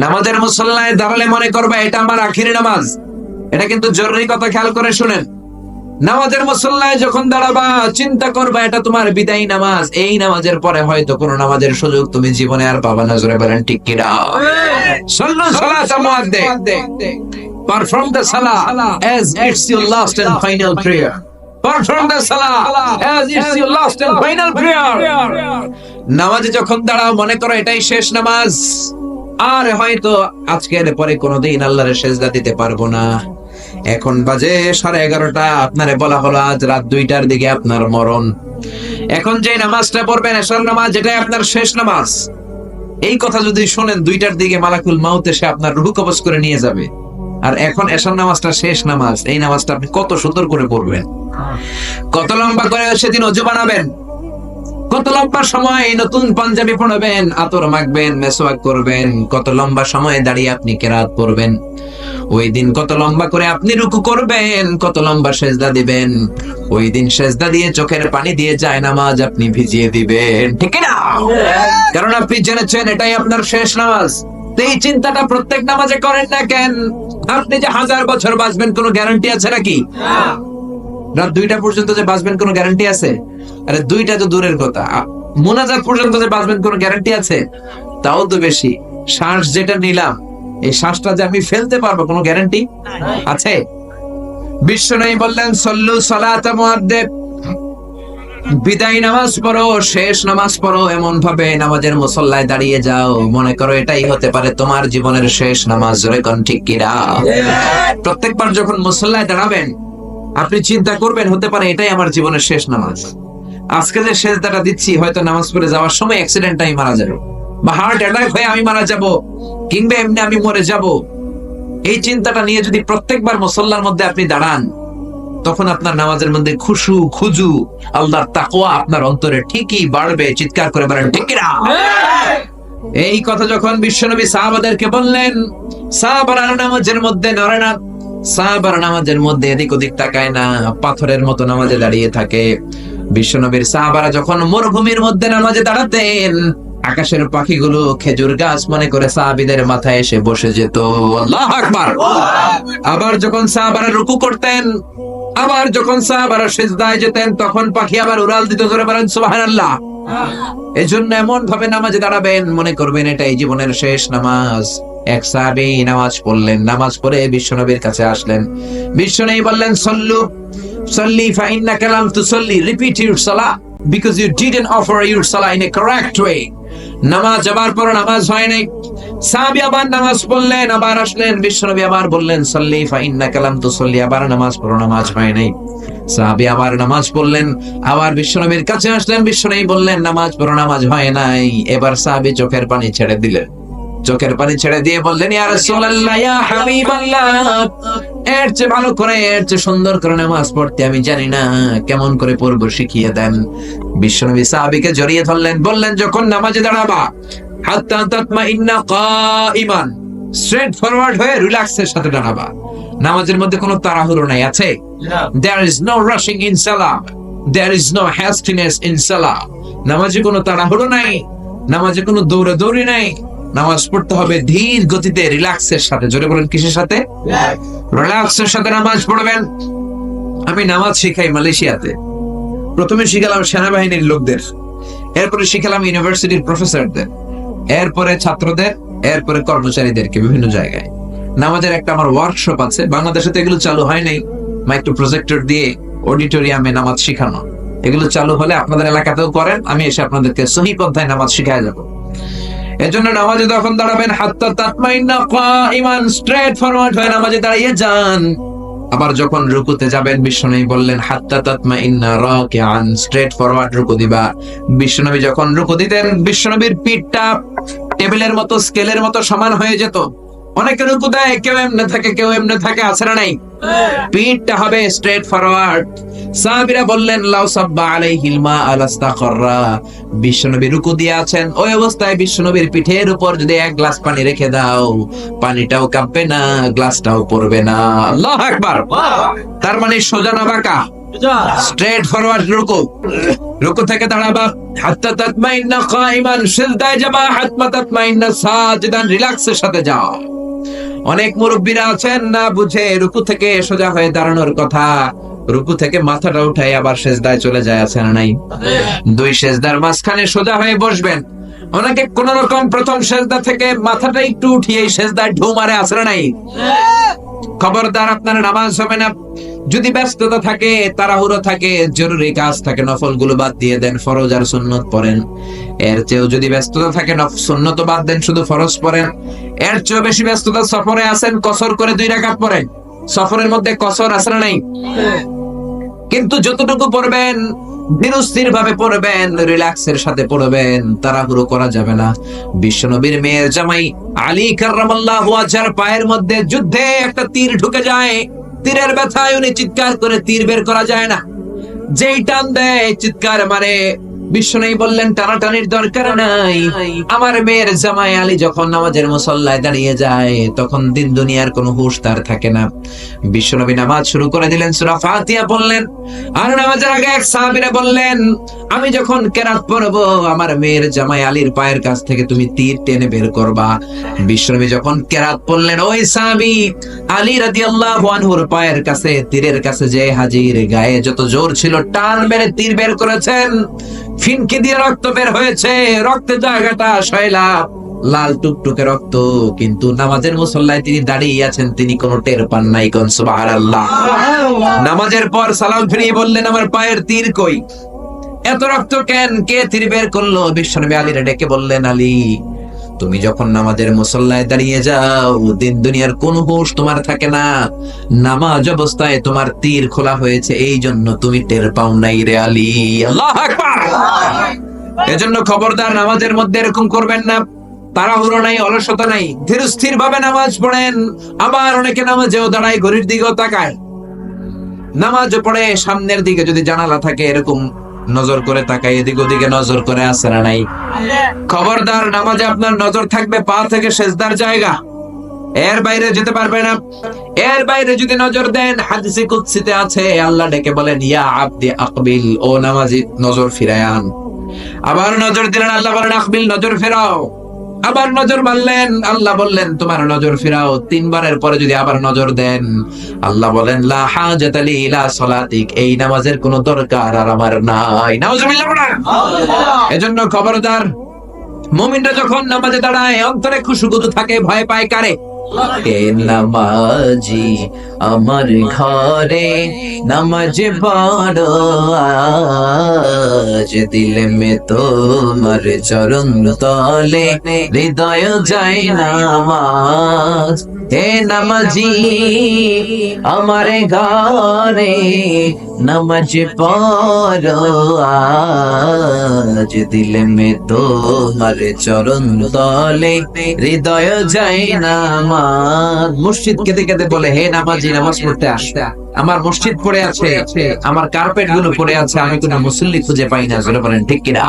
নামাজের মুসল্লায় দাঁড়ালে মনে করবে এটা আমার আখিরি নামাজ। এটা কিন্তু জরুরি কথা, খেয়াল করে শুনেন। নামাজের মুসল্লায় যখন দাঁড়াবা চিন্তা করবা এটা তোমার বিদায়ী নামাজ। এই নামাজের পরে হয়তো কোনো নামাজের সুযোগ তুমি জীবনে আর পাবা না। জোরে বলেন ঠিক কিনা? সল্লু সালাতা মুআদ্দিআ, perform the salah as it's your last and final prayer. Perform the salah as it's your last and final prayer. নামাজে যখন দাঁড়াও মনে করো এটাই শেষ নামাজ, আর হয়তো আজকের পরে কোনোদিন আল্লাহর সেজদা দিতে পারবো না। এখন বাজে 11:30, আপনারে বলা হলো আজ রাত 2টার দিকে আপনার মরণ। এখন যে নামাজটা পড়বেন এশার নামাজ, এটাই আপনার শেষ নামাজ। এই কথা যদি শোনেন 2টার দিকে মালাকুল মাউত এসে আপনার রূহ কবজ করে নিয়ে যাবে। আর এখন এশার নামাজটা শেষ নামাজ, এই নামাজটা আপনি কত সুন্দর করে পড়বেন, কত লম্বা করে সেদিন ওযু বানাবেন, কত লম্বা সময় নতুন পাঞ্জাবি পরবেন, আতর মাখবেন, মেসওয়াক করবেন, কত লম্বা সময় দাঁড়িয়ে আপনি কিরাত পড়বেন। ওই দিন কত লম্বা করে আপনি রুকু করবেন, কত লম্বা সেজদা দিবেন। ওই দিন সেজদা দিয়ে চোখের পানি দিয়ে যায় নামাজ আপনি ভিজিয়ে দিবেন, ঠিক না? কারণ আপনি জেনেছেন এটাই আপনার শেষ নামাজ। এই চিন্তাটা প্রত্যেক নামাজে করেন না কেন? আপনি যে 1000 বছর বাঁচবেন কোনো গ্যারান্টি আছে নাকি? রাত 2টা পর্যন্ত যে বাঁচবেন কোনো গ্যারান্টি আছে? আরে 2টা তো দূরের কথা, মুনাজাত পর্যন্ত যে বাঁচবেন কোনো গ্যারান্টি আছে? তাও তো বেশি। শ্বাস যেটা নিলাম, এই শ্বাসটা যে আমি ফেলতে পারবো কোনো গ্যারান্টি আছে? বিশ্বনবী বললেন, সল্লু সালাতা মুআদ্দিআ, বিদায় নামাজ পড়ো, শেষ নামাজ পড়ো, এমন ভাবে নামাজের মুসল্লায় দাঁড়িয়ে যাও মনে করো এটাই হতে পারে তোমার জীবনের শেষ নামাজ। জোরে কোন ঠিক কিনা? প্রত্যেকবার যখন মুসল্লায় দাঁড়াবেন আপনি চিন্তা করবেন হতে পারে এটাই আমার জীবনের শেষ নামাজ। আজকে যে সেজদাটা দিচ্ছি হয়তো নামাজ পড়ে যাওয়ার সময় অ্যাক্সিডেন্টে আমি মারা যাব, বা হার্ট অ্যাটাক হয়ে আমি মারা যাব, কিংবা এমনি আমি মরে যাব। এই চিন্তাটা নিয়ে যদি প্রত্যেকবার মুসল্লার মধ্যে আপনি দাঁড়ান, তখন আপনার নামাজের মধ্যে খুশু খুজু আল্লাহর তাকওয়া আপনার অন্তরে ঠিকই বাড়বে। চিৎকার করে বলেন ঠিক কিনা? এই কথা যখন বিশ্বনবী সাহাবাদেরকে বললেন, সাহাবারা নামাজের মধ্যে নড়ে না, সাহাবারা নামাজের মধ্যে এদিক ওদিক তাকায় না, পাথরের মতো নামাজে দাঁড়িয়ে থাকে। বিশ্বনবীর সাহাবারা যখন মরুভূমির মধ্যে নামাজে দাঁড়াতেন, আকাশের পাখিগুলো খেজুর গাছ মনে করে সাহাবীদের মাথায় এসে বসে যেত। আল্লাহু আকবার। আবার যখন সাহাবারা রুকু করতেন, আবার যখন সাহাবারা সিজদায় যেতেন, তখন পাখি আবার উড়াল দিত। জোরে বলেন সুবহানাল্লাহ। এজন্য এমন ভাবে নামাজে দাঁড়াবেন, মনে করবেন এটাই জীবনের শেষ নামাজ। এক সাহাবী নামাজ পড়লেন, নামাজ পড়ে বিশ্বনবীর কাছে আসলেন। বিশ্বনবী বললেন, সল্লু সল্লি ফা ইন্নাকা লাম তুসাল্লি, repeat your salah because you didn't offer your salah in a correct way. নামাজ আবার পড়ো, নামাজ হয় নাই। সাহাবী আবার নামাজ পড়লেন, আবার আসলেন, বিশ্বনবী আবার বললেন, সল্লি ফা ইন্নাকা লাম তুসাল্লি, আবার নামাজ পড়ো, নামাজ হয় নাই। সাহাবী আবার নামাজ পড়লেন, আবার বিশ্বনবীর কাছে আসলেন, বিশ্বনবী বললেন, নামাজ পড়ো, নামাজ হয় নাই। এবার সাহাবী চোখের পানি ছেড়ে দিলেন, চোখের পানি ছেড়ে দিয়ে বললেন, ইয়া রাসূলুল্লাহ, ইয়া হাবিবাল্লাহ, এর চেয়ে ভালো করে, এর চেয়ে সুন্দর করে নামাজ পড়তে আমি জানি না, কেমন করে পড়বো শিখিয়ে দেন। বিশ্বনবী সাহাবীকে জড়িয়ে ধরলেন, বললেন, যখন নামাজে দাঁড়াবা, হাত্তা তাতমাইন্না কাইমান, স্ট্রেট ফরওয়ার্ড হয়ে রিল্যাক্সের সাথে দাঁড়াবা। নামাজের মধ্যে কোনো তাড়াহুড়ো নাই, আছে? There is no rushing in salah, there is no hastiness in salah। নামাজে কোনো তাড়াহুড়ো নাই, নামাজে কোনো দৌড়াদৌড়ি নাই। নামাজ পড়তে হবে ধীর গতিতে, রিল্যাক্সের সাথে। জোরে বলেন, কিসের সাথে? রিল্যাক্সের সাথে নামাজ পড়বেন। আমি নামাজ শিখাই মালয়েশিয়াতে। প্রথমে শিখালাম সেনাবাহিনীর লোকদের, এরপরে শিখালাম ইউনিভার্সিটির প্রফেসরদের, এরপরে ছাত্রদের, এরপরে কর্মচারীদেরকে বিভিন্ন জায়গায়। নামাজের একটা আমার ওয়ার্কশপ আছে, বাংলাদেশে তো এগুলো চালু হয় নাই। মাইক্রো প্রজেক্টর দিয়ে অডিটোরিয়ামে নামাজ শিখানো, এগুলো চালু হলে আপনাদের এলাকাতেও করেন, আমি এসে আপনাদেরকে সহি পন্থায় নামাজ শিখায় যাব। এজন্য নামাজে যখন দাঁড়াবেন, হাত্তা তাতমাইন্না কাইমান, স্ট্রেট ফরওয়ার্ড হয়ে নামাজে দাঁড়িয়ে যান। আবার যখন রুকুতে যাবেন, বিশ্বনবী বললেন, হাত্তা তাতমাইন্না রাকিআন, স্ট্রেট ফরওয়ার্ড রুকু দিবা। বিশ্বনবী যখন রুকু দিতেন, বিশ্বনবীর পিঠটা টেবিলের মতো, স্কেলের মতো সমান হয়ে যেত। অনেকে রুকু দেয়, কেউ এমনে থাকে, কেউ এমনে থাকে, আছে না নাই? পিঠটা হবে স্ট্রেট ফরওয়ার্ড। সাহাবীরা বললেন, লাউ সাব্বা আলাইহিল মা আলাস্তাকররা, বিশ্বনবী রুকু দিয়ে আছেন, ওই অবস্থায় বিশ্বনবীর পিঠের উপর যদি এক গ্লাস পানি রেখে দাও, পানিটাও কাঁপবে না, গ্লাসটাও পড়বে না। আল্লাহু আকবার। তার মানে সোজা না বাঁকা? স্ট্রেট ফরওয়ার্ড রুকু। রুকু থেকে দাঁড়াবা, হাত্তা তাতমাইন্না কাইমান, সিজদায় যাবা, হাত্তা তাতমাইন্না সাজিদান, রিল্যাক্সের সাথে যাও। অনেক মুরব্বীরা আছেন না বুঝে রুকু থেকে সোজা হয়ে দাঁড়ানোর কথা, রুকু থেকে মাথাটা উঠায় আবার সিজদায় চলে যায়, আছে না নাই? দুই সিজদার মাঝখানে সোজা হয়ে বসবেন। অনেকে কোন রকম প্রথম সিজদা থেকে মাথাটা একটু উঠিয়ে সিজদায় ঢু মারে, আছে না নাই? খবরদার, আপনার নামাজ হবে না। যদি ব্যস্ততা থাকে, তাড়াহুড়ো থাকে, জরুরি কাজ থাকে, নফল গুলো বাদ দিয়ে দেন, ফরজ আর সুন্নত পড়েন। এর চেয়েও যদি ব্যস্ততা থাকে, সুন্নত বাদ দেন, শুধু ফরজ পড়েন। এর চেয়েও বেশি ব্যস্ততা, সফরে আছেন, কসর করে 2 রাকাত পড়েন। সফরের মধ্যে কসর আছে না নাই? কিন্তু যতটুকু পড়বেন ধীরস্থির ভাবে পড়বেন, রিল্যাক্সের সাথে পড়বেন, তাড়াহুড়ো করা যাবে না। বিশ্বনবীর মেয়ের জামাই আলী কাররামাল্লাহু ওয়াজহার পায়ের মধ্যে যুদ্ধে একটা তীর ঢুকে যায়, তীরের ব্যথায় উনি চিৎকার করে তীর বের করা যায় না, যেই টান দেয় চিৎকার মারে। বিশ্বনবী বললেন, টানাটানির দরকার নাই। আমার মেয়ের জামাই আলী যখন নামাজের মুসল্লায় দাঁড়িয়ে যায়, তখন দিন দুনিয়ার কোনো হুঁশ তার থাকে না। বিশ্বনবী নামাজ শুরু করে দিলেন, সূরা ফাতিহা বললেন। আর নামাজের আগে এক সাহাবীরা বললেন, আমি যখন কেরাত পড়বো, আমার মেয়ের জামাই আলীর পায়ের কাছ থেকে তুমি তীর টেনে বের করবা। বিশ্বনবী যখন কেরাত পড়লেন, ওই সাহাবী আলী রাদিয়াল্লাহু আনহুর পায়ের কাছে, তীরের কাছে যে হাজির, গায়ে যত জোর ছিল, টান মেরে তীর বের করেছেন। ফিনকি দিয়ে রক্ত বের হয়েছে, রক্তের জায়গাটা শয়লা, লাল টুকটুকে রক্ত, কিন্তু নামাজের মুসল্লায় তিনি দাঁড়িয়ে আছেন, তিনি কোনো টের পান নাই। কোন সুবহানাল্লাহ। নামাজের পর সালাম ফিরিয়ে বললেন, আমার পায়ের তীর কই? এত রক্ত কেন? কে তীর বের করলো? বিশ্বনবী আলীরে ডেকে বললেন, আলী, তুমি যখন নামাজের মুসল্লায় দাঁড়িয়ে যাও, দিন দুনিয়ার কোন হুঁশ তোমার থাকে না। নামাজ অবস্থায় তোমার তীর খোলা হয়েছে, এই জন্য তুমি টের পাও নাই রে আলী। আল্লাহু আকবার। এজন্য খবরদার, নামাজের মধ্যে এরকম করবেন না। তাড়াহুড়ো নাই, অলসতা নাই, ধীরস্থির ভাবে নামাজ পড়েন। আবার অনেকে নামাজেও দাঁড়ায়, ঘড়ির দিকেও তাকায়। নামাজ পড়ে সামনের দিকে যদি জানালা থাকে এরকম নজর করে তাকায়, এদিক ওদিকে নজর করে আছে না নাই? খবরদার, নামাজে আপনার নজর থাকবে পা থেকে সেজদার জায়গা, এর বাইরে যেতে পারবে না। এর বাইরে যদি নজর দেন, হাদিসে কুদসিতে আছে আল্লাহ ডেকে বলেন, ইয়া আবদি আকবিল, ও নামাজি নজর ফিরায় আন। আবার নজর দিলেন, আল্লাহ বলেন আকবিল, নজর ফেরাও। আবার নজর মারলেন, আল্লাহ বললেন তোমার নজর ফিরাও। তিনবারের পরে যদি আবার নজর দেন, আল্লাহ বলেন লা হাজাতা লি ইলা সালাতিক, এই নামাজের কোনো দরকার আর আমার নাই। নাউজুবিল্লাহ পড়েন। এজন্য খবরদার, মুমিনরা যখন নামাজে দাঁড়ায় অন্তরে খুশুগুদু থাকে, ভয় পায় কারে? কে নামাজি আমার ঘরে নামাজ পড়ো আজ, দিলে মে তোমার চরণ তলে হৃদয় যায় নামাজ। হে নামাজি আমার ঘরে নামাজ পড়ো আজ, দিলে মে তোমার চরণ তলে হৃদয় যায় নামাজ। মসজিদ কেঁদে কেঁদে বলে, হে নামাজি নামাজ পড়তে আস, আমার মসজিদ পড়ে আছে, আমার কার্পেট গুলো পড়ে আছে, আমি কোনো মুসল্লি খুঁজে পাই না। জোরে বলেন ঠিক কিনা?